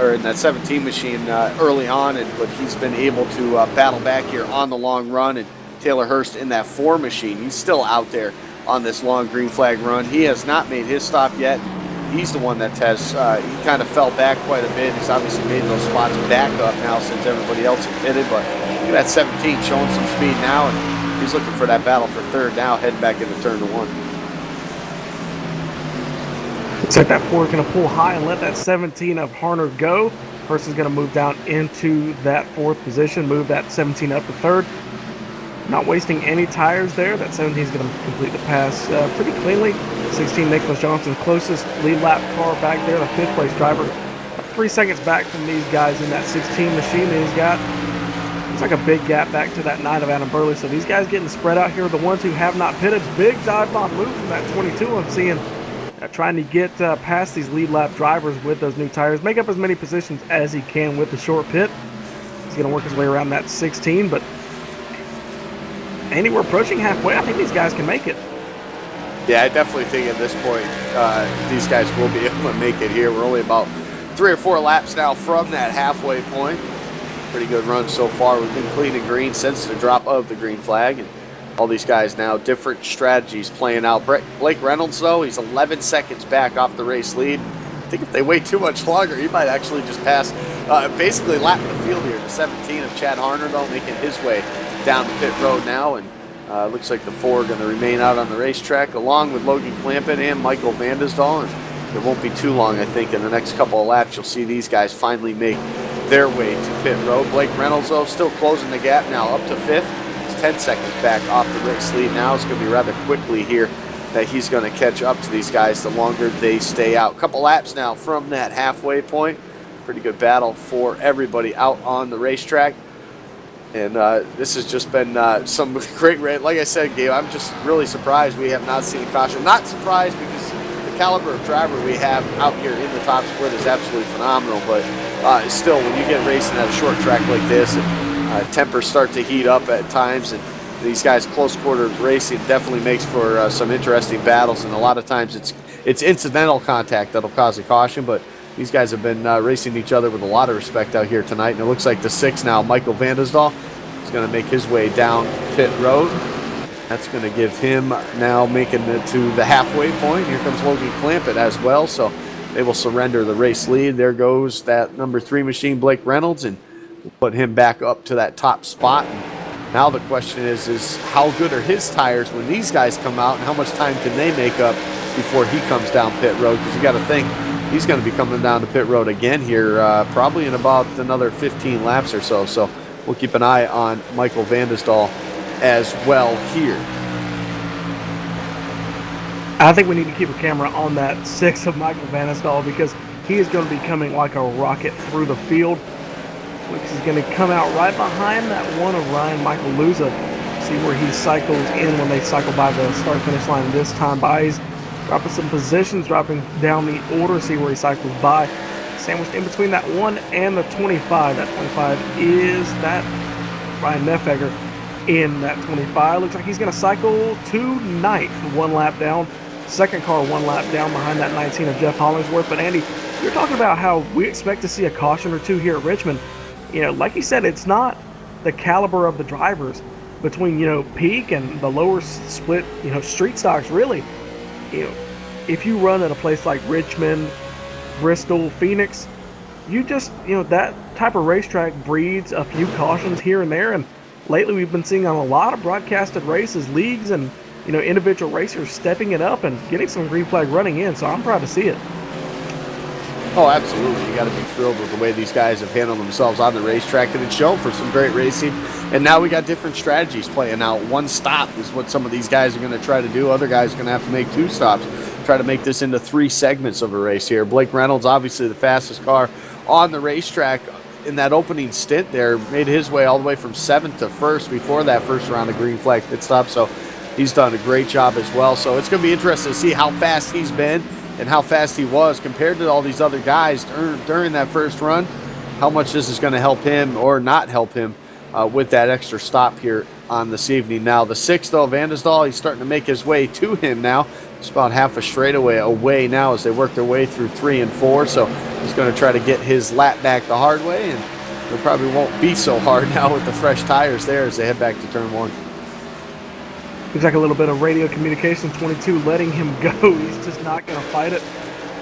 Speaker 1: or in that 17 machine early on, but he's been able to battle back here on the long run. And Taylor Hurst in that 4 machine, he's still out there on this long green flag run. He has not made his stop yet. He's the one that has, he kind of fell back quite a bit. He's obviously made those spots back up now since everybody else has pitted, but look at that 17 showing some speed now, and He's looking for that battle for third now, heading back into turn 1.
Speaker 3: Looks like that 4 is going to pull high and let that 17 of Harner go. Person's going to move down into that 4th position, move that 17 up to 3rd. Not wasting any tires there. That 17 is going to complete the pass pretty cleanly. 16, Nicholas Johnson, closest lead lap car back there, the 5th place driver. 3 seconds back from these guys in that 16 machine that he's got. It's like a big gap back to that 9 of Adam Burley. So these guys getting spread out here. The ones who have not pitted, big dive bomb move from that 22 I'm seeing. Trying to get past these lead lap drivers with those new tires. Make up as many positions as he can with the short pit. He's going to work his way around that 16, but Andy, we're approaching halfway. I think these guys can make it.
Speaker 1: Yeah, I definitely think at this point these guys will be able to make it here. We're only about 3 or 4 laps now from that halfway point. Pretty good run so far. We've been clean and green since the drop of the green flag. And all these guys now, different strategies playing out. Blake Reynolds, though, he's 11 seconds back off the race lead. I think if they wait too much longer, he might actually just pass, basically lap the field here. The 17 of Chad Harner, though, making his way down the pit road now. And looks like the 4 are going to remain out on the racetrack, along with Logan Clampett and Michael Vandesdal. And it won't be too long, I think, in the next couple of laps, you'll see these guys finally make their way to pit road. Blake Reynolds, though, still closing the gap now up to 5th. 10 seconds back off the race lead now. It's going to be rather quickly here that he's going to catch up to these guys the longer they stay out. Couple laps now from that halfway point. Pretty good battle for everybody out on the racetrack. And this has just been some great race. Like I said, Gabe, I'm just really surprised we have not seen a caution. Not surprised because the caliber of driver we have out here in the top split is absolutely phenomenal. But still, when you get racing at a short track like this, and tempers start to heat up at times, and these guys close quarters racing definitely makes for some interesting battles, and a lot of times it's incidental contact that'll cause a caution, but these guys have been racing each other with a lot of respect out here tonight. And it looks like the 6 now, Michael Vandesdal, is going to make his way down pit road. That's going to give him now making it to the halfway point. Here comes Logan Clampett as well, so they will surrender the race lead. There goes that number 3 machine, Blake Reynolds, and put him back up to that top spot. And now the question is how good are his tires when these guys come out, and how much time can they make up before he comes down pit road? Because you got to think he's going to be coming down to pit road again here probably in about another 15 laps or so. So we'll keep an eye on Michael Vandesdal as well here.
Speaker 3: I think we need to keep a camera on that 6 of Michael Vandesdal because he is going to be coming like a rocket through the field. He's going to come out right behind that 1 of Ryan Michael Luza. See where he cycles in when they cycle by the start-finish line this time by. He's dropping some positions, dropping down the order, see where he cycles by. Sandwiched in between that 1 and the 25. That 25 is that Ryan Neffegger in that 25. Looks like he's going to cycle to 9th, 1 lap down. Second car 1 lap down behind that 19 of Jeff Hollingsworth. But Andy, you're talking about how we expect to see a caution or 2 here at Richmond. You know, like you said, it's not the caliber of the drivers between, peak and the lower split, street stocks, really. If you run at a place like Richmond, Bristol, Phoenix, you just, that type of racetrack breeds a few cautions here and there. And lately we've been seeing on a lot of broadcasted races, leagues and, individual racers stepping it up and getting some green flag running in. So I'm proud to see it.
Speaker 1: Oh, absolutely. You got to be thrilled with the way these guys have handled themselves on the racetrack, and it's shown for some great racing. And now we got different strategies playing out. 1 stop is what some of these guys are going to try to do. Other guys are going to have to make 2 stops, try to make this into 3 segments of a race here. Blake Reynolds, obviously the fastest car on the racetrack in that opening stint there, made his way all the way from 7th to 1st before that first round of green flag pit stop. So he's done a great job as well. So it's going to be interesting to see how fast he's been and how fast he was compared to all these other guys during that first run, how much this is going to help him or not help him with that extra stop here on this evening. Now, the 6th, though, Vandesdal, he's starting to make his way to him now. It's about half a straightaway away now as they work their way through 3 and 4, so he's going to try to get his lap back the hard way, and it probably won't be so hard now with the fresh tires there as they head back to turn 1.
Speaker 3: Looks like a little bit of radio communication, 22 letting him go. He's just not going to fight it.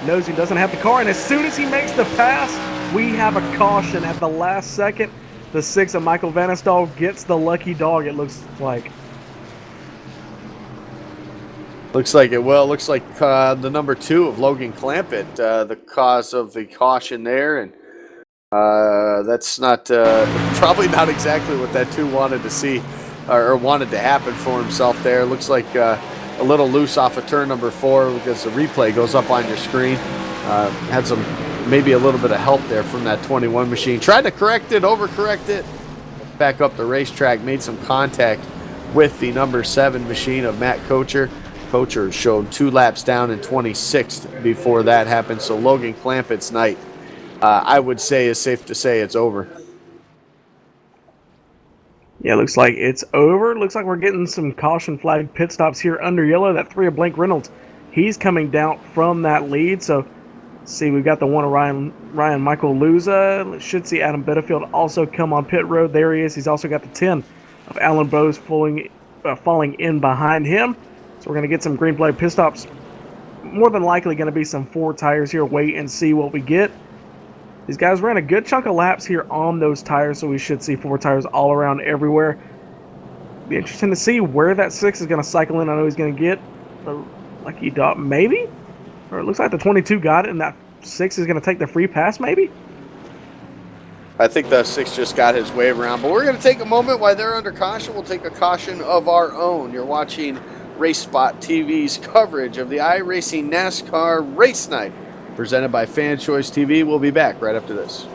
Speaker 3: Knows he doesn't have the car, and as soon as he makes the pass, we have a caution at the last second. The 6 of Michael Vandesdal gets the lucky dog, it looks like.
Speaker 1: Looks like it will. Looks like the number 2 of Logan Clampett, the cause of the caution there, and that's not probably not exactly what that 2 wanted to see or wanted to happen for himself there. Looks like a little loose off of turn number 4 because the replay goes up on your screen. Had some maybe a little bit of help there from that 21 machine. Tried to correct it, overcorrect it, back up the racetrack, made some contact with the number 7 machine of Matt Kocher. Kocher showed 2 laps down in 26th before that happened. So Logan Clampett's night, I would say, is safe to say it's over.
Speaker 3: Yeah, looks like it's over. Looks like we're getting some caution flag pit stops here under yellow. That 3 of Blake Reynolds, he's coming down from that lead. So, see, we've got the 1 of Ryan Michael Luza. Should see Adam Betterfield also come on pit road. There he is. He's also got the 10 of Alan Bowes falling in behind him. So we're going to get some green flag pit stops. More than likely going to be some 4 tires here. Wait and see what we get. These guys ran a good chunk of laps here on those tires, so we should see 4 tires all around everywhere. Be interesting to see where that 6 is going to cycle in. I know he's going to get the lucky dot, maybe? Or it looks like the 22 got it, and that 6 is going to take the free pass, maybe?
Speaker 1: I think the 6 just got his wave around. But we're going to take a moment while they're under caution. We'll take a caution of our own. You're watching RaceSpot TV's coverage of the iRacing NASCAR Race Night, presented by Fan Choice TV. We'll be back right after this.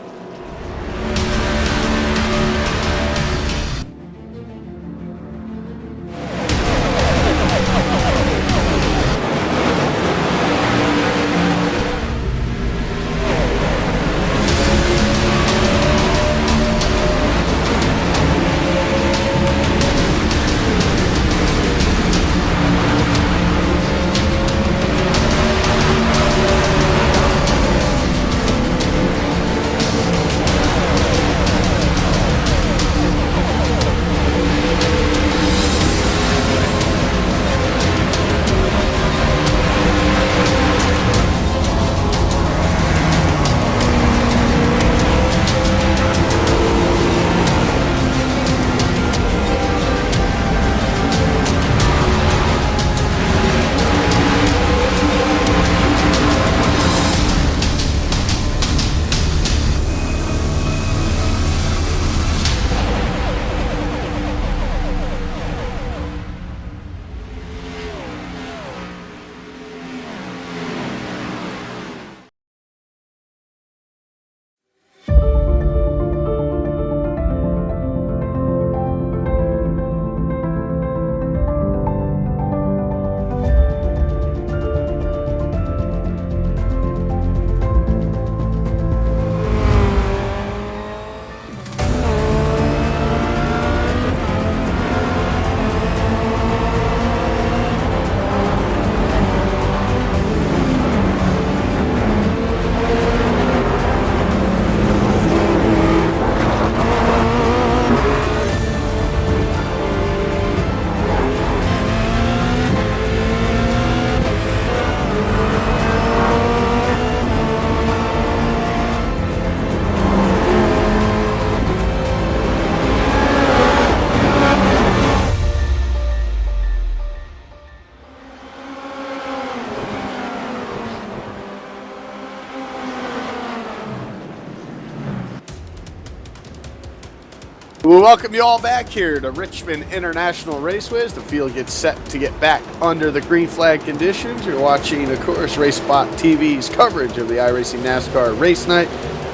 Speaker 1: We welcome you all back here to Richmond International Raceway as the field gets set to get back under the green flag conditions. You're watching, of course, RaceSpot TV's coverage of the iRacing NASCAR Race Night,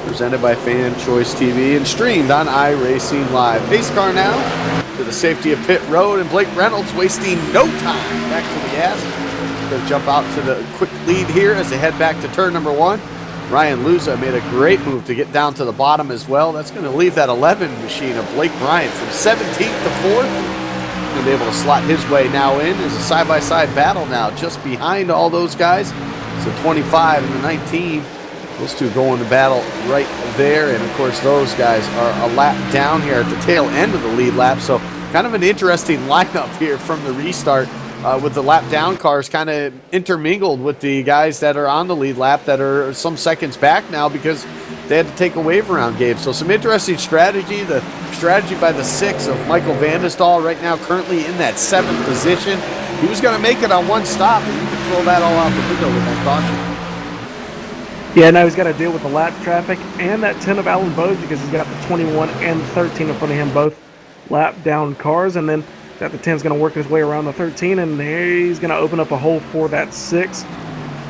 Speaker 1: presented by Fan Choice TV and streamed on iRacing Live. Pace car now to the safety of pit road, and Blake Reynolds wasting no time back to the gas. Going to jump out to the quick lead here as they head back to turn number 1. Ryan Luza made a great move to get down to the bottom as well. That's going to leave that 11 machine of Blake Bryant from 17th to 4th. Going to be able to slot his way now in. There's a side-by-side battle now just behind all those guys. So 25 and the 19. Those two going to battle right there. And, of course, those guys are a lap down here at the tail end of the lead lap. So kind of an interesting lineup here from the restart. With the lap down cars kind of intermingled with the guys that are on the lead lap that are some seconds back now because they had to take a wave around, Gabe. So some interesting strategy. The strategy by the 6 of Michael Vandestall right now currently in that 7th position. he was going to make it on one stop, and you could throw that all out the window with that caution.
Speaker 3: Yeah, now he's got to deal with the lap traffic and that 10 of Alan Bowes because he's got the 21 and 13 in front of him, both lap down cars, and then that the 10's going to work his way around the 13, and he's going to open up a hole for that 6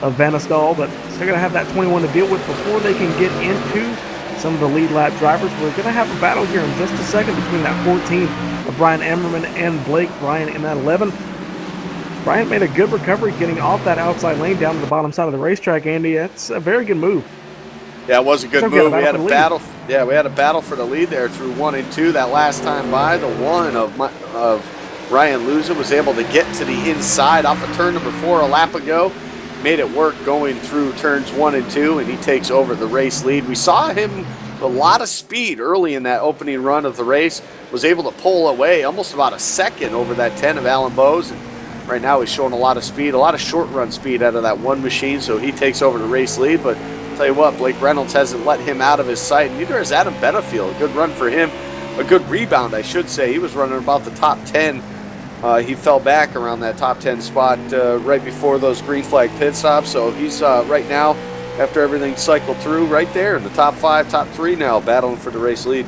Speaker 3: of Vanistal, but still going to have that 21 to deal with before they can get into some of the lead lap drivers. We're going to have a battle here in just a second between that 14 of Brian Emmerman and Blake Bryan in that 11. Bryant made a good recovery getting off that outside lane down to the bottom side of the racetrack, Andy. That's a very good move.
Speaker 1: Yeah, it was a good move. We had a battle. Yeah, we had a battle for the lead there through 1 and 2 that last time by. The 1 of Ryan Luza was able to get to the inside off of turn number 4 a lap ago. Made it work going through turns 1 and 2, and he takes over the race lead. We saw him with a lot of speed early in that opening run of the race. Was able to pull away almost about a second over that 10 of Alan Bowes. And right now he's showing a lot of speed, a lot of short run speed out of that one machine, so he takes over the race lead. But I'll tell you what, Blake Reynolds hasn't let him out of his sight. Neither has Adam Benefield. A good run for him. A good rebound, I should say. He was running about the top 10. He fell back around that top 10 spot right before those green flag pit stops. So he's right now, after everything cycled through, right there in the top 5, top 3 now, battling for the race lead.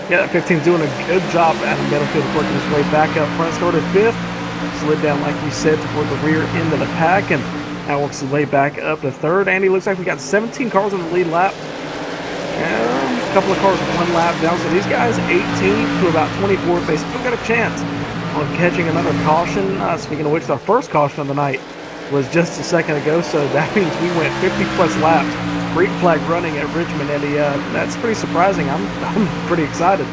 Speaker 3: Yeah, that 15's doing a good job. Adam Benefield working his way back up front. Started 5th, slid down, like you said, toward the rear end of the pack, and now works his way back up to 3rd. Andy, looks like we got 17 cars on the lead lap. And a couple of cars 1 lap down. So these guys, 18 to about 24th, they still got a chance on catching another caution. Speaking of which, the first caution of the night was just a second ago, so that means we went 50-plus laps. Green flag running at Richmond, and that's pretty surprising. I'm pretty excited.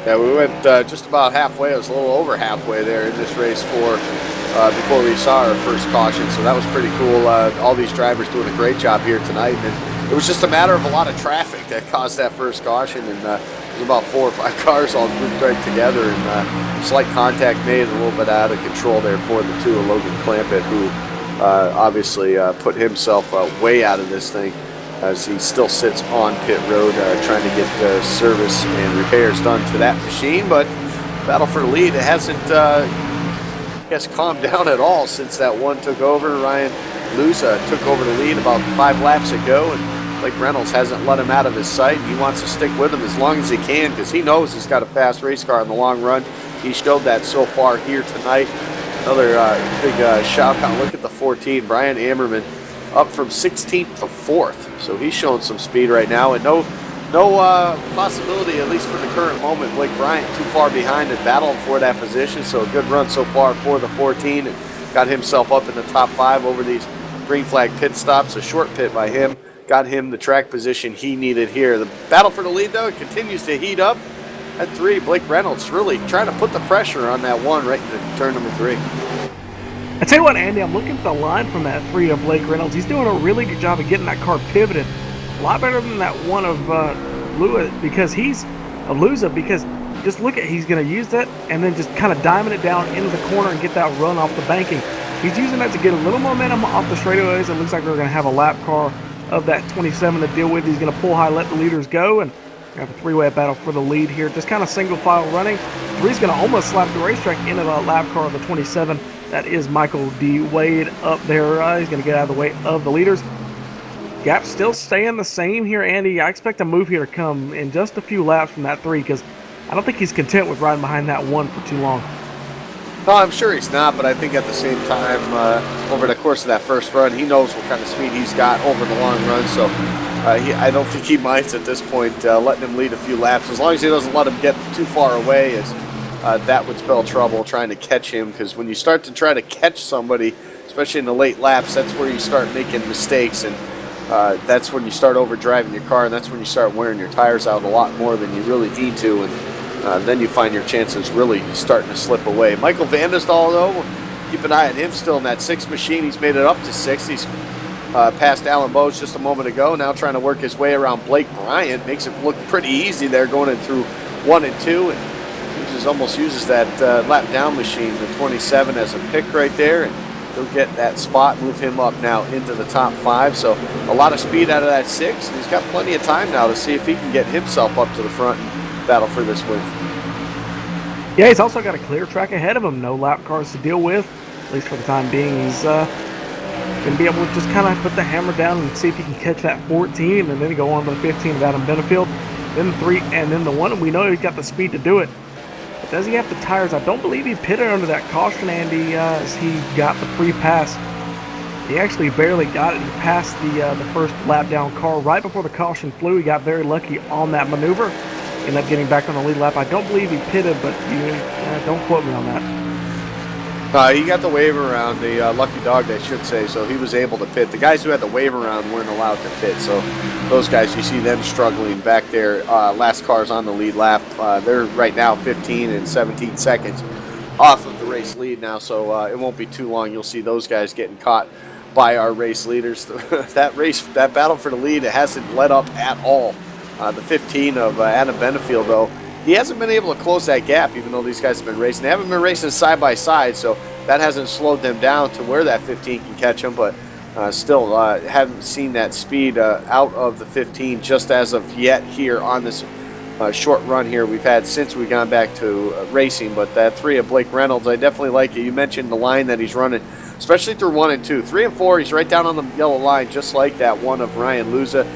Speaker 1: Yeah, we went just about halfway. It was a little over halfway there in this race before we saw our first caution, so that was pretty cool. All these drivers doing a great job here tonight, and it was just a matter of a lot of traffic that caused that first caution, and it was about 4 or 5 cars all grouped right together, and slight contact made, a little bit out of control there for the 2 of Logan Clampett, who obviously put himself way out of this thing as he still sits on pit road trying to get service and repairs done to that machine. But battle for the lead, it hasn't calmed down at all since that 1 took over. Ryan Luza took over the lead about 5 laps ago, and Blake Reynolds hasn't let him out of his sight. He wants to stick with him as long as he can because he knows he's got a fast race car in the long run. He showed that so far here tonight. Another big shout out. Look at the 14, Brian Ammerman, up from 16th to 4th. So he's showing some speed right now, and no possibility, at least for the current moment, Blake Bryant too far behind and battling for that position. So a good run so far for the 14, and got himself up in the top 5 over these green flag pit stops. A short pit by him got him the track position he needed here. The battle for the lead, though, continues to heat up. At 3, Blake Reynolds really trying to put the pressure on that 1 right into turn number 3.
Speaker 3: I tell you what, Andy, I'm looking at the line from that 3 of Blake Reynolds. He's doing a really good job of getting that car pivoted. A lot better than that 1 of Luza because just look at, he's going to use that and then just kind of diamond it down into the corner and get that run off the banking. He's using that to get a little momentum off the straightaways. It looks like we're going to have a lap car of that 27 to deal with. He's going to pull high, let the leaders go, and we have a 3-way battle for the lead here. Just kind of single file running. 3's going to almost slap the racetrack into the lap car of the 27. That is Michael D. Wade up there. He's going to get out of the way of the leaders. Gap still staying the same here, Andy. I expect a move here to come in just a few laps from that 3 because I don't think he's content with riding behind that 1 for too long.
Speaker 1: No, I'm sure he's not, but I think at the same time, over the course of that first run, he knows what kind of speed he's got over the long run, so I don't think he minds at this point letting him lead a few laps, as long as he doesn't let him get too far away, as that would spell trouble trying to catch him, because when you start to try to catch somebody, especially in the late laps, that's where you start making mistakes, and that's when you start overdriving your car, and that's when you start wearing your tires out a lot more than you really need to, and then you find your chances really starting to slip away. Michael Vandesdal, though, keep an eye on him still in that 6 machine. He's made it up to 6. He's passed Alan Bowes just a moment ago, now trying to work his way around Blake Bryant. Makes it look pretty easy there going in through 1 and 2, and he just almost uses that lap down machine, the 27, as a pick right there, and he'll get that spot, move him up now into the top 5. So a lot of speed out of that 6, and he's got plenty of time now to see if he can get himself up to the front and battle for this win.
Speaker 3: Yeah, he's also got a clear track ahead of him. No lap cars to deal with, at least for the time being. He's going to be able to just kind of put the hammer down and see if he can catch that 14, and then go on to the 15 of Adam Benefield, then the 3, and then the 1. And we know he's got the speed to do it. But does he have the tires? I don't believe he pitted under that caution, Andy, as he got the free pass. He actually barely got it. He passed the first lap down car right before the caution flew. He got very lucky on that maneuver. Ended up getting back on the lead lap. I don't believe he pitted, but don't quote me on that.
Speaker 1: He got the wave around, the lucky dog, I should say, so he was able to pit. The guys who had the wave around weren't allowed to pit, so those guys, you see them struggling back there. Last car's on the lead lap. They're right now 15 and 17 seconds off of the race lead now, so it won't be too long. You'll see those guys getting caught by our race leaders. that battle for the lead, it hasn't let up at all. The 15 of Adam Benefield, though, he hasn't been able to close that gap, even though these guys have been racing. They haven't been racing side by side, so that hasn't slowed them down to where that 15 can catch them, but still haven't seen that speed out of the 15 just as of yet here on this short run here we've had since we've gone back to racing. But that 3 of Blake Reynolds, I definitely like it. You mentioned the line that he's running, especially through 1 and 2. 3 and 4, he's right down on the yellow line, just like that 1 of Ryan Luza.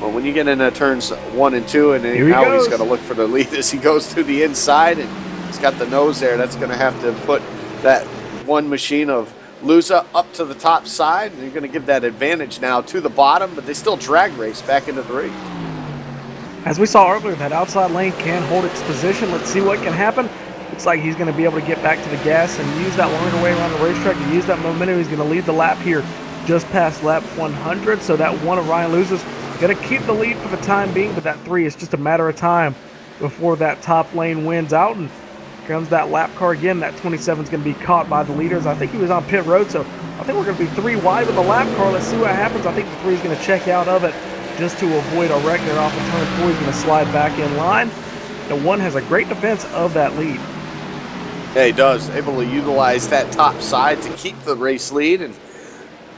Speaker 1: Well, when you get into turns 1 and 2, and now he's going to look for the lead as he goes to the inside, and he's got the nose there. That's going to have to put that one machine of Luza up to the top side, and you're going to give that advantage now to the bottom, but they still drag race back into 3.
Speaker 3: As we saw earlier, that outside lane can hold its position. Let's see what can happen. Looks like he's going to be able to get back to the gas and use that longer way around the racetrack and use that momentum. He's going to lead the lap here just past lap 100, so that 1 of Ryan Luza's going to keep the lead for the time being, but that 3 is just a matter of time before that top lane wins out. And here comes that lap car again. That 27 is going to be caught by the leaders. I think he was on pit road, so I think we're going to be 3 wide with the lap car. Let's see what happens. I think the 3 is going to check out of it just to avoid a wreck there off of turn 4. He's going to slide back in line. The 1 has a great defense of that lead.
Speaker 1: Yeah, he does. Able to utilize that top side to keep the race lead, and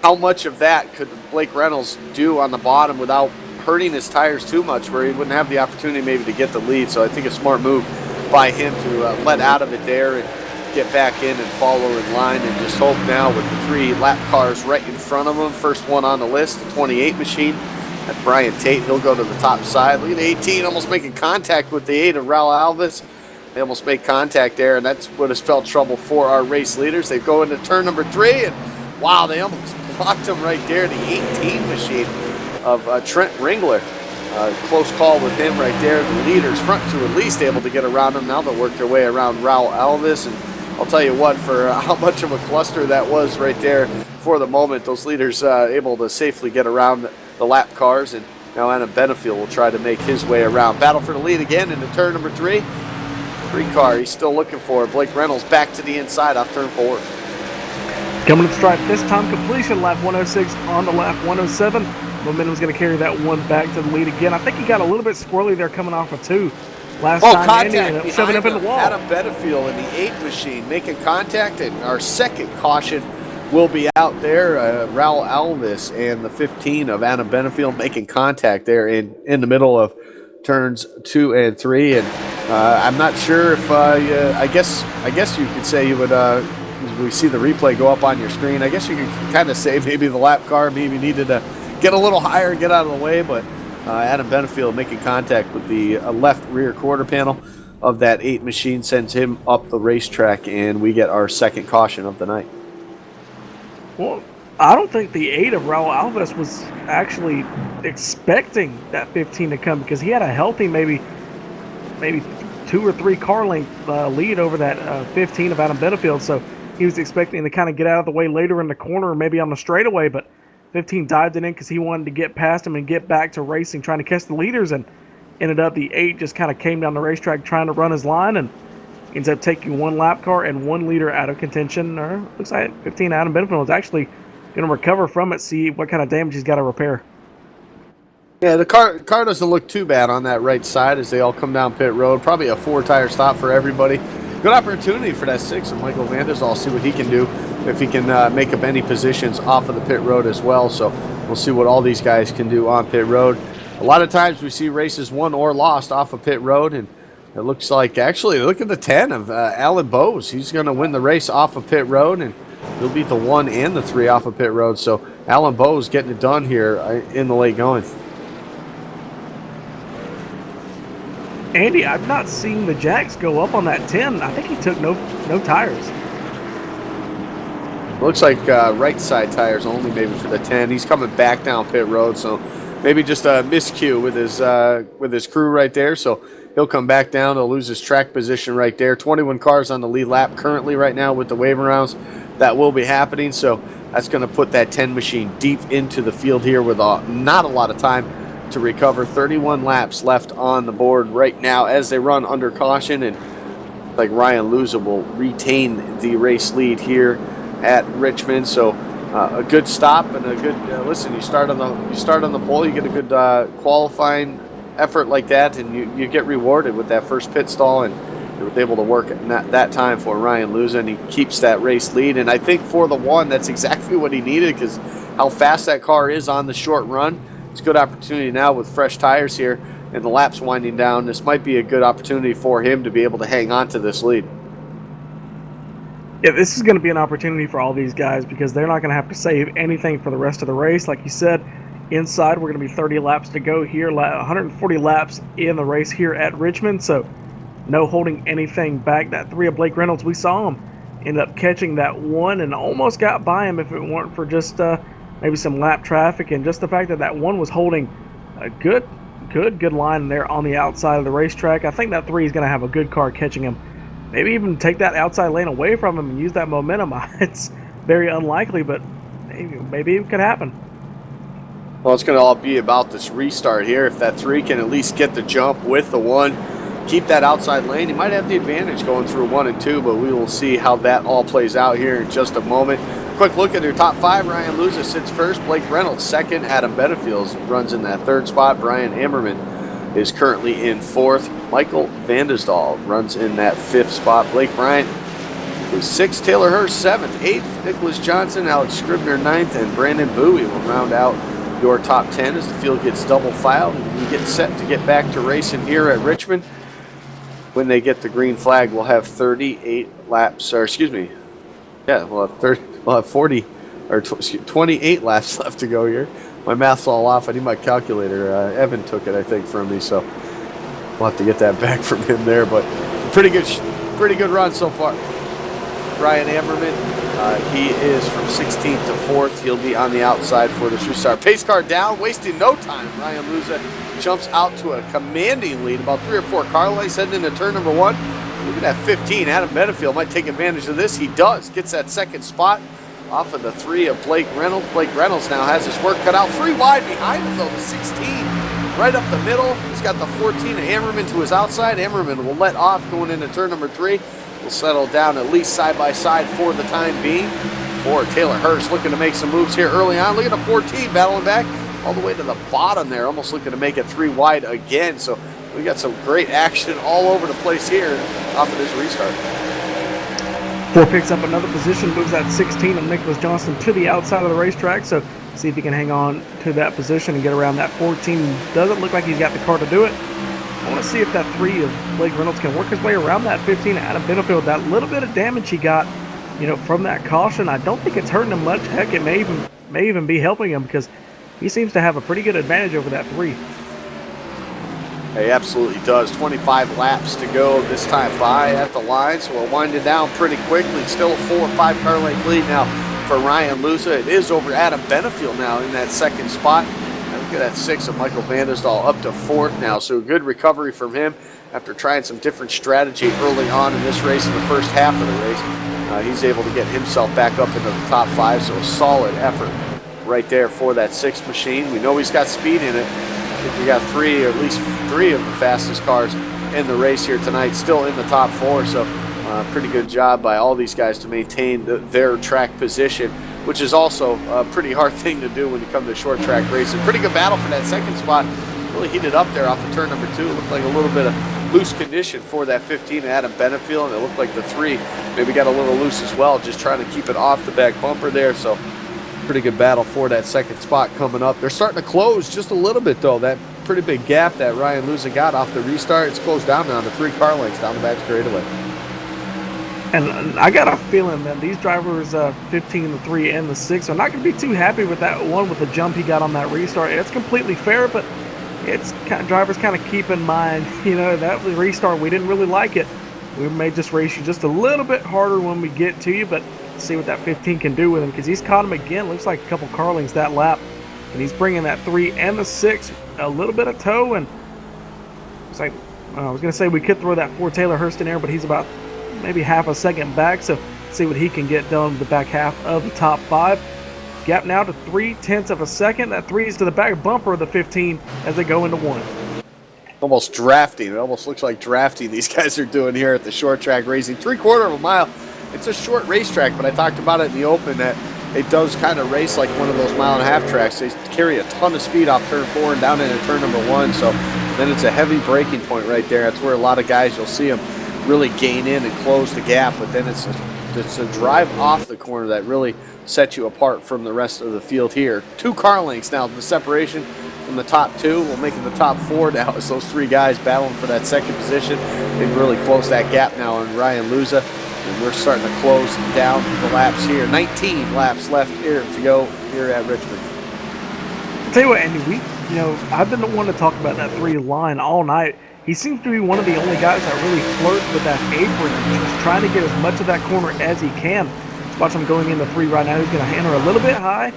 Speaker 1: how much of that could Blake Reynolds do on the bottom without hurting his tires too much, where he wouldn't have the opportunity maybe to get the lead? So I think a smart move by him to let out of it there and get back in and follow in line, and just hope now with the 3 lap cars right in front of him. First one on the list, the 28 machine. At Brian Tate, he'll go to the top side. Look at 18 almost making contact with the 8 of Raul Alves. They almost made contact there, and that's what has spelled trouble for our race leaders. They go into turn number 3, and wow, they almost blocked him right there. The 18 machine of Trent Ringler. Close call with him right there. The leaders front 2 at least able to get around him. Now they'll work their way around Raul Alves, and I'll tell you what, for how much of a cluster that was right there for the moment, those leaders able to safely get around the lap cars, and now Adam Benefield will try to make his way around. Battle for the lead again into turn number 3. 3 car he's still looking for. Blake Reynolds back to the inside off turn 4.
Speaker 3: Coming to the stripe this time, completion lap 106 on the lap 107. Momentum's going to carry that 1 back to the lead again. I think he got a little bit squirrely there coming off of 2. Last time,
Speaker 1: contact
Speaker 3: Andy, shoving up in the wall.
Speaker 1: Adam Benefield in the 8 machine making contact, and our second caution will be out there. Raul Alves and the 15 of Adam Benefield making contact there in the middle of turns 2 and 3. And I'm not sure if I guess you could say you would. We see the replay go up on your screen. I guess you could kind of say maybe the lap car maybe needed to get a little higher, get out of the way, but Adam Benefield making contact with the left rear quarter panel of that 8 machine sends him up the racetrack, and we get our second caution of the night.
Speaker 3: Well, I don't think the 8 of Raul Alves was actually expecting that 15 to come, because he had a healthy maybe 2 or 3 car length lead over that 15 of Adam Benefield, so he was expecting to kind of get out of the way later in the corner or maybe on the straightaway, but 15 dived it in because he wanted to get past him and get back to racing, trying to catch the leaders, and ended up the 8 just kind of came down the racetrack trying to run his line, and ends up taking 1 lap car and 1 leader out of contention. Or looks like 15 Adam Benefield is actually going to recover from it, see what kind of damage he's got to repair.
Speaker 1: Yeah, the car doesn't look too bad on that right side as they all come down pit road. Probably a 4-tire stop for everybody. Good opportunity for that 6 of Michael Vandes. I'll see what he can do, if he can make up any positions off of the pit road as well. So we'll see what all these guys can do on pit road. A lot of times we see races won or lost off of pit road, and It looks like, actually, look at the 10 of Alan Bowes. He's going to win the race off of pit road, and he'll beat the 1 and the 3 off of pit road. So Alan Bowes getting it done here in the late going.
Speaker 3: Andy, I've not seen the jacks go up on that 10. I think he took no tires.
Speaker 1: Looks like right side tires only maybe for the 10. He's coming back down pit road, so maybe just a miscue with his crew right there. So he'll come back down. He'll lose his track position right there. 21 cars on the lead lap currently right now with the waving rounds. That will be happening, so that's going to put that 10 machine deep into the field here with not a lot of time to recover. 31 laps left on the board right now as they run under caution, and like Ryan Luza will retain the race lead here at Richmond. So a good stop and a good listen. You start on the pole, you get a good qualifying effort like that, and you get rewarded with that first pit stall, and they were able to work at that time for Ryan Luza, and he keeps that race lead. And I think for the 1, that's exactly what he needed, because how fast that car is on the short run. It's a good opportunity now with fresh tires here and the laps winding down. This might be a good opportunity for him to be able to hang on to this lead.
Speaker 3: Yeah, this is going to be an opportunity for all these guys because they're not going to have to save anything for the rest of the race. Like you said, inside we're going to be 30 laps to go here, 140 laps in the race here at Richmond, so no holding anything back. That 3 of Blake Reynolds, we saw him end up catching that 1 and almost got by him if it weren't for just maybe some lap traffic and just the fact that 1 was holding a good line there on the outside of the racetrack. I think that 3 is going to have a good car catching him. Maybe even take that outside lane away from him and use that momentum. It's very unlikely, but maybe it could happen.
Speaker 1: Well, it's going to all be about this restart here. If that 3 can at least get the jump with the 1, keep that outside lane, he might have the advantage going through 1 and 2, but we will see how that all plays out here in just a moment. Quick look at their top 5. Ryan Luza sits first. Blake Reynolds second. Adam Benefield runs in that 3rd spot. Brian Ammerman is currently in 4th. Michael Vandesdal runs in that 5th spot. Blake Bryant is 6th. Taylor Hurst 7th. 8th. Nicholas Johnson, Alex Scribner 9th, and Brandon Bowie will round out your top 10 as the field gets double filed and we get set to get back to racing here at Richmond. When they get the green flag, we'll have 38 laps, or excuse me, yeah, we'll have 40 or 28 laps left to go here. My math's all off. I need my calculator. Evan took it, I think, from me, so we'll have to get that back from him there. But pretty good run so far. Brian Ammerman, he is from 16th to 4th. He'll be on the outside for this restart. Pace car down, wasting no time. Ryan Luza jumps out to a commanding lead, about 3 or 4 car lengths heading into turn number 1. Look at that 15. Adam Benefield might take advantage of this. He does. Gets that 2nd spot off of the 3 of Blake Reynolds. Blake Reynolds now has his work cut out. 3 wide behind him, though, the 16. Right up the middle. He's got the 14 of Ammerman to his outside. Ammerman will let off going into turn number 3. Will settle down at least side by side for the time being. For Taylor Hurst looking to make some moves here early on. Look at the 14 battling back all the way to the bottom there. Almost looking to make it 3 wide again. So we got some great action all over the place here off of this restart.
Speaker 3: 4 picks up another position, moves that 16 of Nicholas Johnson to the outside of the racetrack. So see if he can hang on to that position and get around that 14. Doesn't look like he's got the car to do it. I want to see if that 3 of Blake Reynolds can work his way around that 15 Adam Benefield. That little bit of damage he got, from that caution, I don't think it's hurting him much. Heck, it may even be helping him because he seems to have a pretty good advantage over that 3.
Speaker 1: He absolutely does. 25 laps to go this time by at the line, so we'll wind it down pretty quickly. Still a 4 or 5 car length lead now for Ryan Luza. It is over Adam Benefield now in that 2nd spot. And look at that 6 of Michael Vandesdal up to 4th now, so good recovery from him after trying some different strategy early on in this race in the first half of the race. He's able to get himself back up into the top 5, so a solid effort right there for that 6th machine. We know he's got speed in it. I think we got 3, or at least 3 of the fastest cars in the race here tonight, still in the top 4. So pretty good job by all these guys to maintain their track position, which is also a pretty hard thing to do when you come to short track racing. Pretty good battle for that 2nd spot. Really heated up there off of turn number 2. It looked like a little bit of loose condition for that 15 Adam Benefield, and it looked like the 3 maybe got a little loose as well, just trying to keep it off the back bumper there. So pretty good battle for that second spot coming up. They're starting to close just a little bit, though. That pretty big gap that Ryan Luza got off the restart, it's closed down now to 3 car lengths down the back straightaway.
Speaker 3: And I got a feeling that these drivers, 15, the 3, and the 6, are not going to be too happy with that one with the jump he got on that restart. It's completely fair, but it's kind of, drivers kind of keep in mind, you know, that was a restart. We didn't really like it. We may just race you just a little bit harder when we get to you, but see what that 15 can do with him, because he's caught him again. Looks like a couple car lengths that lap, and he's bringing that 3 and the 6 a little bit of tow. And it's like, I was going to say we could throw that 4 Taylor Hurst in there, but he's about maybe half a second back, so see what he can get done the back half of the top 5. Gap now to 3/10 of a second. That 3 is to the back bumper of the 15 as they go into 1.
Speaker 1: Almost drafting. It almost looks like drafting these guys are doing here at the short track racing. 3/4 of a mile. It's a short racetrack, but I talked about it in the open that it does kind of race like one of those mile-and-a-half tracks. They carry a ton of speed off turn 4 and down into turn number 1, so then it's a heavy braking point right there. That's where a lot of guys, you'll see them really gain in and close the gap, but then it's a drive off the corner that really sets you apart from the rest of the field here. 2 car lengths now, the separation from the top 2 will make it the top 4 now as those 3 guys battling for that second position. They've really closed that gap now on Ryan Luza, and we're starting to close down the laps here. 19 laps left here to go here at Richmond.
Speaker 3: I'll tell you what, Andy, I've been the one to talk about that 3 line all night. He seems to be one of the only guys that really flirts with that apron and just trying to get as much of that corner as he can. Just watch him going into 3 right now. He's going to enter a little bit high,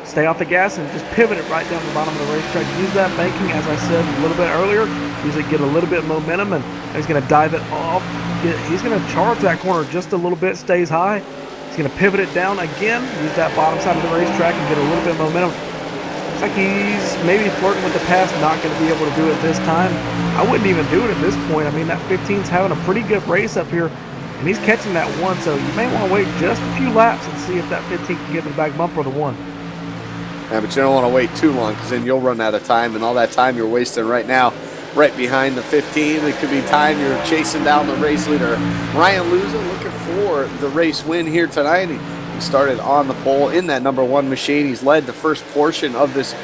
Speaker 3: stay off the gas, and just pivot it right down the bottom of the racetrack. Use that banking, as I said a little bit earlier. Use it, get a little bit of momentum, and he's going to dive it off. He's going to charge that corner just a little bit, stays high. He's going to pivot it down again, use that bottom side of the racetrack and get a little bit of momentum. Looks like he's maybe flirting with the pass, not going to be able to do it this time. I wouldn't even do it at this point. I mean, that 15's having a pretty good race up here, and he's catching that 1, so you may want to wait just a few laps and see if that 15 can get to the back bumper of the 1.
Speaker 1: Yeah, but you don't want to wait too long, because then you'll run out of time, and all that time you're wasting right now, right behind the 15. It could be time you're chasing down the race leader. Ryan Luza looking for the race win here tonight. He started on the pole in that number 1 machine. He's led the first portion of this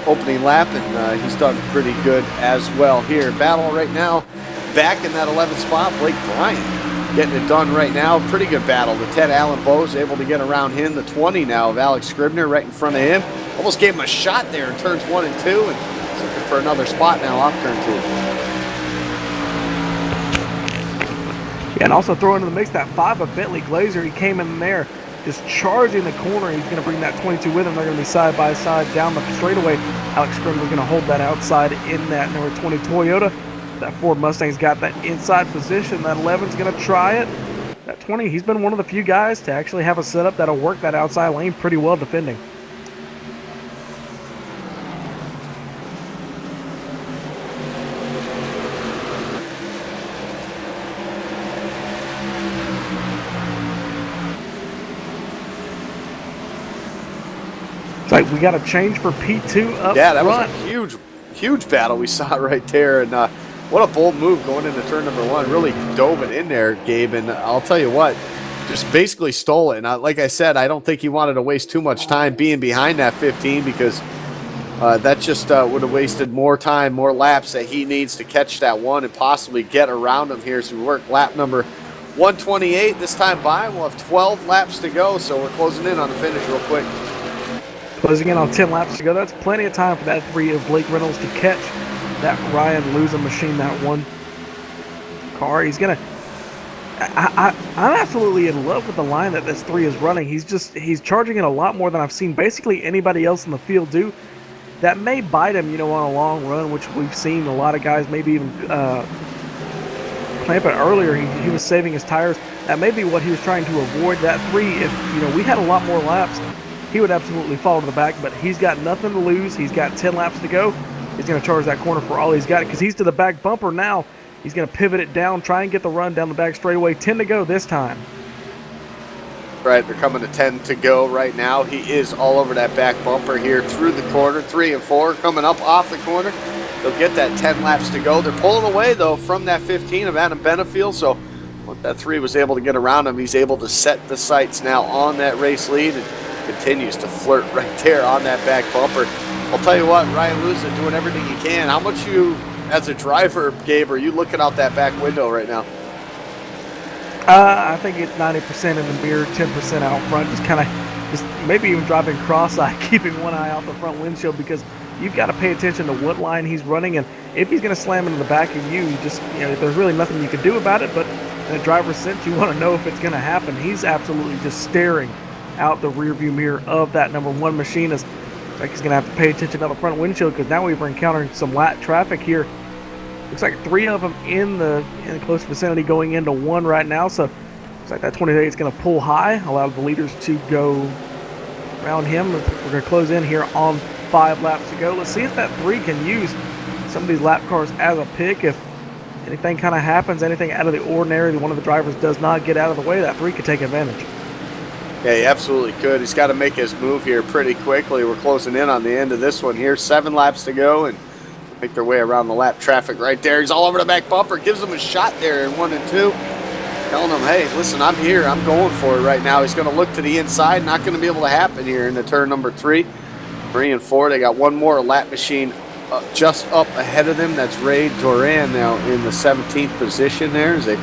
Speaker 1: opening lap, and he's done pretty good as well here. Battle right now back in that 11th spot. Blake Bryant getting it done right now. Pretty good battle. The 10 Alan Bowes able to get around him. The 20 now of Alex Scribner right in front of him. Almost gave him a shot there in turns 1 and 2, and he's looking for another spot now off turn 2.
Speaker 3: Yeah, and also throw into the mix that 5 of Bentley Glazer. He came in there just charging the corner. He's going to bring that 22 with him. They're going to be side by side down the straightaway. Alex Scribner's going to hold that outside in that number 20 Toyota. That Ford Mustang's got that inside position. That 11's going to try it. That 20, he's been one of the few guys to actually have a setup that'll work that outside lane pretty well defending. Like we got a change for P2 up front.
Speaker 1: Yeah, that was a huge battle we saw right there, and what a bold move going into turn number 1. Really dove it in there, Gabe, and I'll tell you what, just basically stole it. And like I said, I don't think he wanted to waste too much time being behind that 15, because that just would have wasted more time, more laps that he needs to catch that 1 and possibly get around him here. So we work lap number 128 this time by. We'll have 12 laps to go, so we're closing in on the finish real quick.
Speaker 3: Closing in on 10 laps to go. That's plenty of time for that 3 of Blake Reynolds to catch that Ryan Luza machine, that 1 car. He's going to... I'm absolutely in love with the line that this 3 is running. He's charging it a lot more than I've seen basically anybody else in the field do. That may bite him, on a long run, which we've seen a lot of guys maybe even clamp it earlier. He was saving his tires. That may be what he was trying to avoid. That 3, if we had a lot more laps, he would absolutely fall to the back, but he's got nothing to lose. He's got 10 laps to go. He's going to charge that corner for all he's got, because he's to the back bumper now. He's going to pivot it down, try and get the run down the back straightaway. 10 to go this time.
Speaker 1: Right, they're coming to 10 to go right now. He is all over that back bumper here through the corner. 3 and 4 coming up off the corner. They'll get that 10 laps to go. They're pulling away, though, from that 15 of Adam Benefield, so that 3 was able to get around him. He's able to set the sights now on that race lead and continues to flirt right there on that back bumper. I'll tell you what, Ryan Luza doing everything he can. How much you, as a driver, Gabe, are you looking out that back window right now?
Speaker 3: I think it's 90% in the mirror, 10% out front. Just maybe even driving cross-eye, keeping one eye out the front windshield, because you've got to pay attention to what line he's running, and if he's going to slam into the back of you, there's really nothing you can do about it. But in a driver's sense, you want to know if it's going to happen. He's absolutely just staring out the rearview mirror of that number one machine. It's like he's going to have to pay attention to the front windshield, because now we're encountering some lap traffic here. Looks like 3 of them in the close vicinity going into 1 right now. So looks like that 28 is going to pull high, allow the leaders to go around him. We're going to close in here on 5 laps to go. Let's see if that 3 can use some of these lap cars as a pick. If anything kind of happens, anything out of the ordinary, one of the drivers does not get out of the way, that 3 could take advantage.
Speaker 1: Yeah, he absolutely could. He's got to make his move here pretty quickly. We're closing in on the end of this one here. 7 laps to go, and make their way around the lap traffic right there. He's all over the back bumper. Gives him a shot there in 1 and 2. Telling him, hey, listen, I'm here. I'm going for it right now. He's going to look to the inside. Not going to be able to happen here in the turn number 3. 3 and 4. They got one more lap machine just up ahead of them. That's Ray Duran now in the 17th position there, as they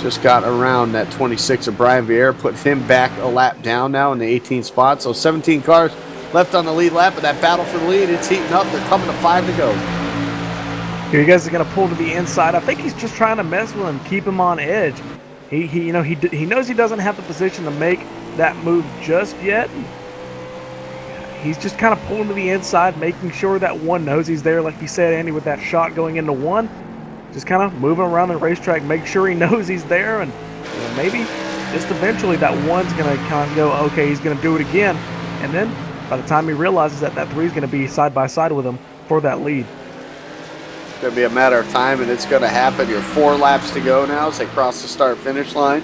Speaker 1: just got around that 26 of Brian Vieira, put him back a lap down now in the 18th spot. So 17 cars left on the lead lap, but that battle for the lead, it's heating up. They're coming to 5 to go.
Speaker 3: Here, you guys are going to pull to the inside. I think he's just trying to mess with him, keep him on edge. He knows he doesn't have the position to make that move just yet. He's just kind of pulling to the inside, making sure that 1 knows he's there, like you said, Andy, with that shot going into 1. Just kind of moving around the racetrack, make sure he knows he's there, and maybe just eventually that 1's going to kind of go, okay, he's going to do it again. And then by the time he realizes that 3 is going to be side by side with him for that lead.
Speaker 1: It's going to be a matter of time, and it's going to happen. You're 4 laps to go now as they cross the start-finish line.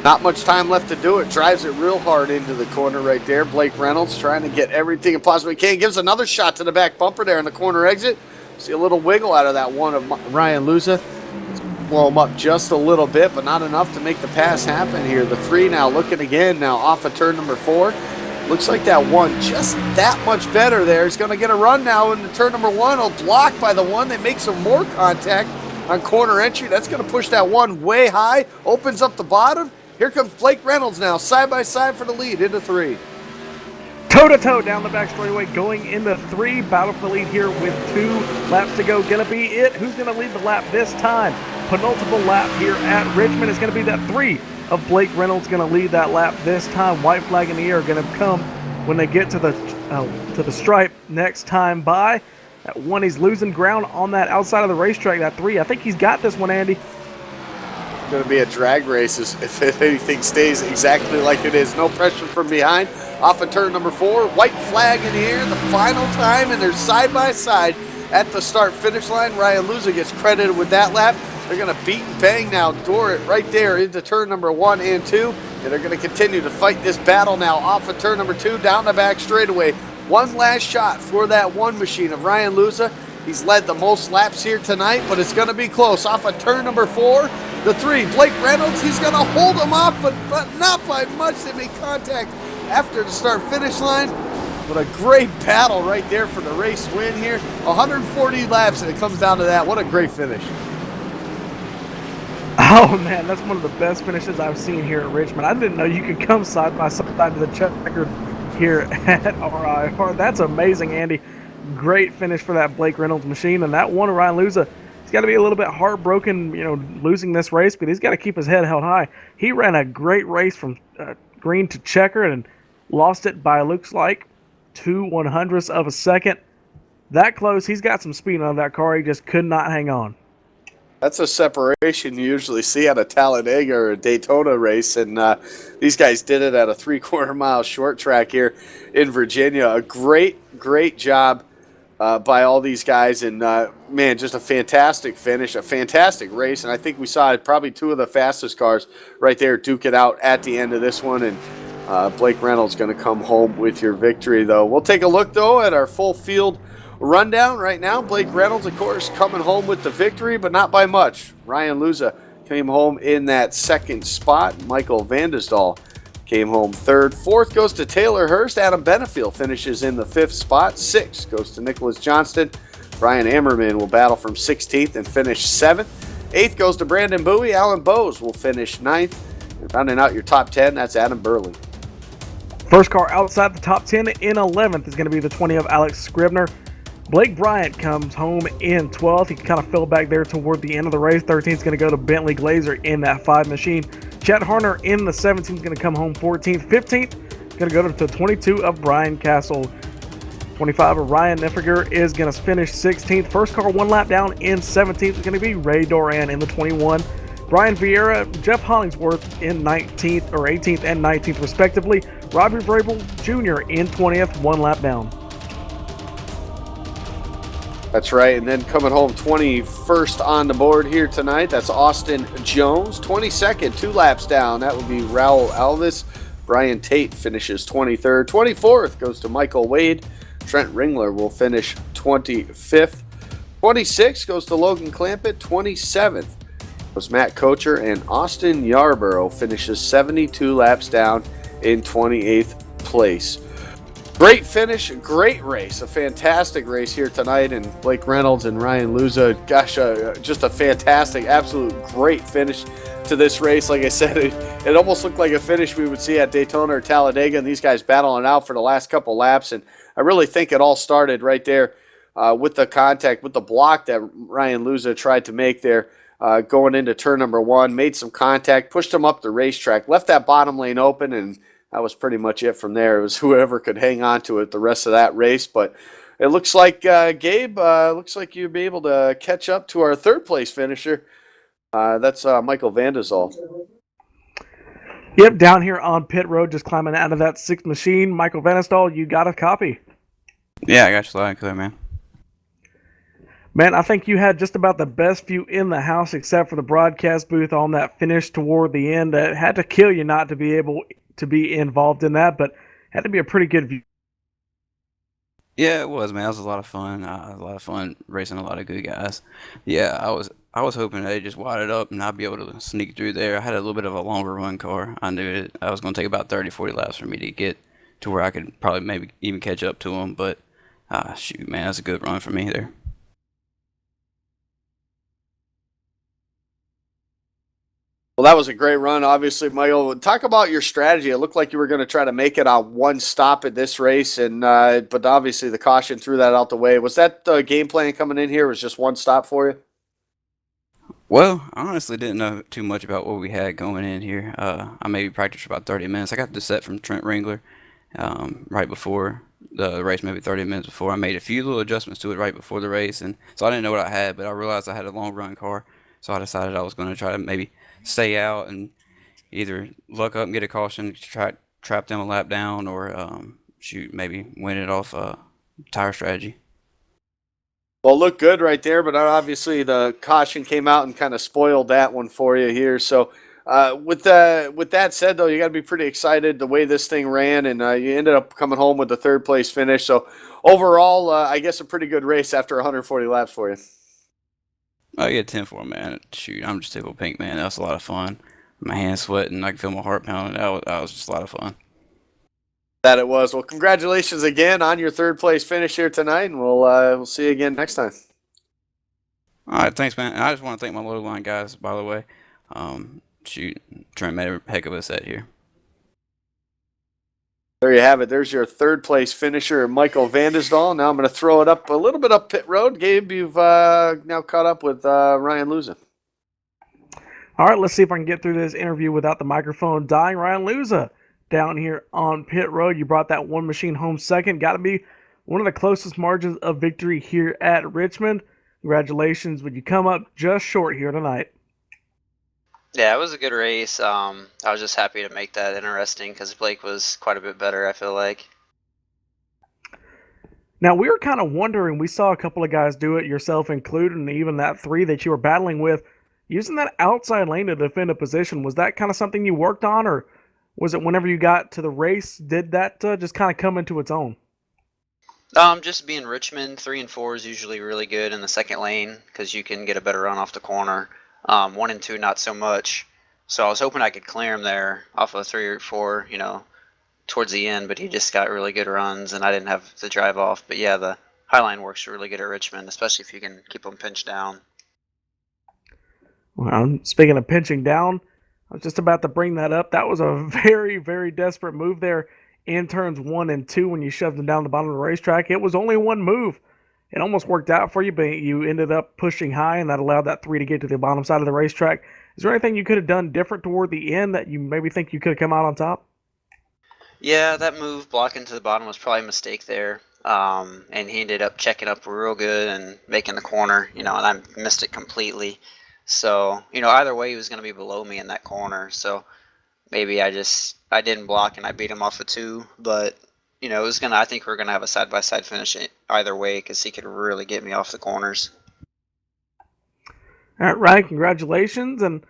Speaker 1: Not much time left to do it. Drives it real hard into the corner right there. Blake Reynolds trying to get everything he possibly can. Gives another shot to the back bumper there in the corner exit. See a little wiggle out of that 1 of Ryan Luza. Blow him up just a little bit, but not enough to make the pass happen here. The 3 now looking again now off of turn number 4. Looks like that 1 just that much better there. He's going to get a run now into turn number 1. He'll block by the 1. They make some more contact on corner entry. That's going to push that 1 way high. Opens up the bottom. Here comes Blake Reynolds now, side by side for the lead into 3.
Speaker 3: Toe-to-toe down the back straightaway, going into 3. Battle for the lead here with 2 laps to go. Going to be it. Who's going to lead the lap this time? Penultimate lap here at Richmond is going to be that 3 of Blake Reynolds going to lead that lap this time. White flag in the air going to come when they get to the stripe next time by. That 1, he's losing ground on that outside of the racetrack. That 3, I think he's got this one, Andy.
Speaker 1: Going to be a drag race if anything stays exactly like it is. No pressure from behind. Off of turn number 4. White flag in the air the final time, and they're side by side at the start-finish line. Ryan Luza gets credited with that lap. They're going to beat and bang now, door it right there into turn number 1 and 2. And they're going to continue to fight this battle now off of turn number 2 down the back straightaway. One last shot for that 1 machine of Ryan Luza. He's led the most laps here tonight, but it's going to be close. Off of turn number 4, the 3, Blake Reynolds. He's going to hold him off, but not by much. They make contact after the start-finish line. But a great battle right there for the race win here. 140 laps, and it comes down to that. What a great finish.
Speaker 3: Oh, man, that's one of the best finishes I've seen here at Richmond. I didn't know you could come side by side to the checkered here at RIR. That's amazing, Andy. Great finish for that Blake Reynolds machine. And that 1 of Ryan Luza, he's got to be a little bit heartbroken, losing this race, but he's got to keep his head held high. He ran a great race from green to checkered and lost it by, looks like, 2/100ths of a second. That close, he's got some speed on that car. He just could not hang on.
Speaker 1: That's a separation you usually see at a Talladega or a Daytona race, and these guys did it at a 3/4 mile short track here in Virginia. A great job by all these guys, and man, just a fantastic finish, a fantastic race, and I think we saw probably 2 of the fastest cars right there duke it out at the end of this one, and Blake Reynolds going to come home with your victory, though. We'll take a look, though, at our full field rundown right now. Blake Reynolds, of course, coming home with the victory, but not by much. Ryan Luza came home in that 2nd spot. Michael Vandesdal came home third. Fourth goes to Taylor Hurst. Adam Benefield finishes in the fifth spot. Sixth goes to Nicholas Johnston. Brian Ammerman will battle from 16th and finish 7th. 8th goes to Brandon Bowie. Alan Bowes will finish 9th. And rounding out your top 10, that's Adam Burley.
Speaker 3: First car outside the top 10 in 11th is going to be the 20 of Alex Scribner. Blake Bryant comes home in 12th. He kind of fell back there toward the end of the race. 13th is going to go to Bentley Glazer in that 5 machine. Chet Harner in the 17th is going to come home 14th. 15th is going to go to the 22 of Brian Castle. 25 of Ryan Neffiger is going to finish 16th. First car 1 lap down in 17th is going to be Ray Doran in the 21. Brian Vieira, Jeff Hollingsworth in 19th or 18th and 19th respectively. Robbie Vrabel Jr. in 20th, 1 lap down.
Speaker 1: That's right, and then coming home 21st on the board here tonight, that's Austin Jones. 22nd, 2 laps down, that would be Raul Alvis. Brian Tate finishes 23rd. 24th goes to Michael Wade. Trent Ringler will finish 25th. 26th goes to Logan Clampett. 27th was Matt Kocher, and Austin Yarborough finishes 72 laps down in 28th place. Great finish, great race, a fantastic race here tonight, and Blake Reynolds and Ryan Luza, gosh, just a fantastic, absolute great finish to this race. Like I said, it almost looked like a finish we would see at Daytona or Talladega, and these guys battling out for the last couple laps, and I really think it all started right there with the contact, with the block that Ryan Luza tried to make there going into turn number 1, made some contact, pushed him up the racetrack, left that bottom lane open, and that was pretty much it from there. It was whoever could hang on to it the rest of that race. But it looks like, Gabe, looks like you'll be able to catch up to our third place finisher. That's Michael Vandezal.
Speaker 3: Yep, down here on pit road, just climbing out of that 6th machine. Michael Vandestall, you got a copy?
Speaker 4: Yeah, I got you loud and clear, man.
Speaker 3: Man, I think you had just about the best view in the house except for the broadcast booth on that finish toward the end. It had to kill you not to be able to be involved in that, but had to be a pretty good view.
Speaker 4: Yeah, it was, man. It was a lot of fun. A lot of fun racing a lot of good guys. Yeah, I was hoping they just wide it up and I'd be able to sneak through there. I had a little bit of a longer run car. I knew I was going to take about 30, 40 laps for me to get to where I could probably maybe even catch up to them. But shoot, man, that's a good run for me there.
Speaker 1: Well, that was a great run, obviously, Michael. Talk about your strategy. It looked like you were going to try to make it on one stop at this race, and but obviously the caution threw that out the way. Was that the game plan coming in here? Was just one stop for you?
Speaker 4: Well, I honestly didn't know too much about what we had going in here. I maybe practiced for about 30 minutes. I got the set from Trent Ringler right before the race, maybe 30 minutes before. I made a few little adjustments to it right before the race, and so I didn't know what I had, but I realized I had a long run car, so I decided I was going to try to maybe stay out and either luck up and get a caution to trap them a lap down, or shoot, maybe win it off tire strategy.
Speaker 1: Well, looked good right there, but obviously the caution came out and kind of spoiled that one for you here. So with that said, though, you got to be pretty excited the way this thing ran, and you ended up coming home with the third place finish. So overall, I guess a pretty good race after 140 laps for you.
Speaker 4: Oh, yeah, 10-4, man. Shoot, I'm just tickled pink, man. That was a lot of fun. My hands sweating. I can feel my heart pounding. That was just a lot of fun.
Speaker 1: That it was. Well, congratulations again on your third place finish here tonight, and we'll see you again next time.
Speaker 4: All right, thanks, man. And I just want to thank my low line guys, by the way. Shoot, Trent made a heck of a set here.
Speaker 1: There you have it. There's your third place finisher, Michael Vandesdal. Now I'm going to throw it up a little bit up pit road. Gabe, you've now caught up with Ryan Luza.
Speaker 3: All right, let's see if I can get through this interview without the microphone dying. Ryan Luza down here on pit road. You brought that one machine home second. Got to be one of the closest margins of victory here at Richmond. Congratulations, but you come up just short here tonight.
Speaker 5: Yeah, it was a good race. I was just happy to make that interesting because Blake was quite a bit better, I feel like.
Speaker 3: Now, we were kind of wondering, we saw a couple of guys do it, yourself included, and even that 3 that you were battling with, using that outside lane to defend a position. Was that kind of something you worked on, or was it whenever you got to the race, did that just kind of come into its own?
Speaker 5: Just being Richmond, 3 and 4 is usually really good in the second lane because you can get a better run off the corner. 1 and 2, not so much. So I was hoping I could clear him there off of 3 or 4, towards the end, but he just got really good runs, and I didn't have the drive off. But yeah, the Highline works really good at Richmond, especially if you can keep them pinched down.
Speaker 3: Well, speaking of pinching down, I was just about to bring that up. That was a very, very desperate move there in turns 1 and 2 when you shoved them down the bottom of the racetrack. It was only one move. It almost worked out for you, but you ended up pushing high, and that allowed that 3 to get to the bottom side of the racetrack. Is there anything you could have done different toward the end that you maybe think you could have come out on top?
Speaker 5: Yeah, that move blocking to the bottom was probably a mistake there. And he ended up checking up real good and making the corner, and I missed it completely. So, either way, he was going to be below me in that corner. So maybe I didn't block and I beat him off of 2. But, I think we're going to have a side-by-side finish either way because he could really get me off the corners.
Speaker 3: All right, Ryan, congratulations. And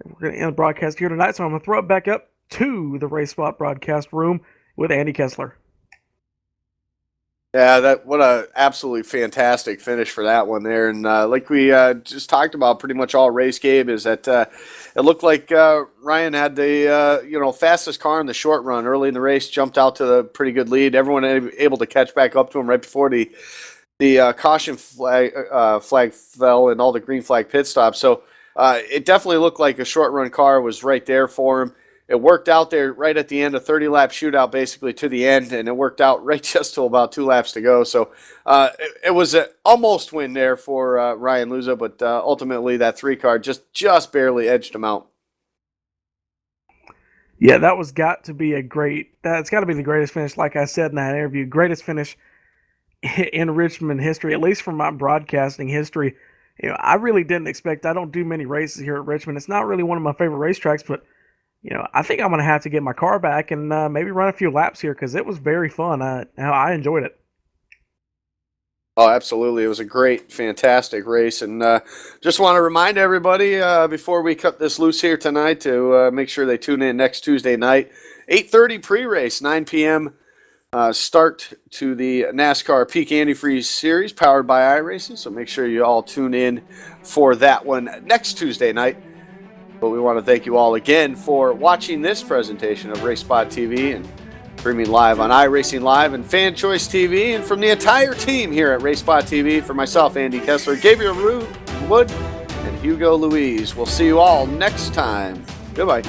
Speaker 3: we're going to end the broadcast here tonight. So I'm going to throw it back up to the Race Spot broadcast room with Andy Kessler.
Speaker 1: Yeah, what a absolutely fantastic finish for that one there. And like we just talked about pretty much all race, Gabe, is that it looked like Ryan had the fastest car in the short run early in the race, jumped out to the pretty good lead. Everyone able to catch back up to him right before the caution flag fell and all the green flag pit stops. So it definitely looked like a short run car was right there for him. It worked out there right at the end, a 30-lap shootout basically to the end, and it worked out right just till about 2 laps to go. So it was an almost win there for Ryan Luza, but ultimately that 3 car just barely edged him out.
Speaker 3: Yeah, that's got to be the greatest finish, like I said in that interview, greatest finish in Richmond history, at least from my broadcasting history. I really didn't expect, I don't do many races here at Richmond. It's not really one of my favorite racetracks, but I think I'm going to have to get my car back and maybe run a few laps here because it was very fun. I enjoyed it.
Speaker 1: Oh, absolutely. It was a great, fantastic race. And just want to remind everybody before we cut this loose here tonight to make sure they tune in next Tuesday night. 8:30 pre-race, 9 p.m. Start to the NASCAR Peak Antifreeze Series powered by iRacing. So make sure you all tune in for that one next Tuesday night. But we want to thank you all again for watching this presentation of RaceSpot TV and streaming live on iRacing Live and Fan Choice TV. And from the entire team here at RaceSpot TV, for myself, Andy Kessler, Gabriel Wood, and Hugo Louise, we'll see you all next time. Goodbye.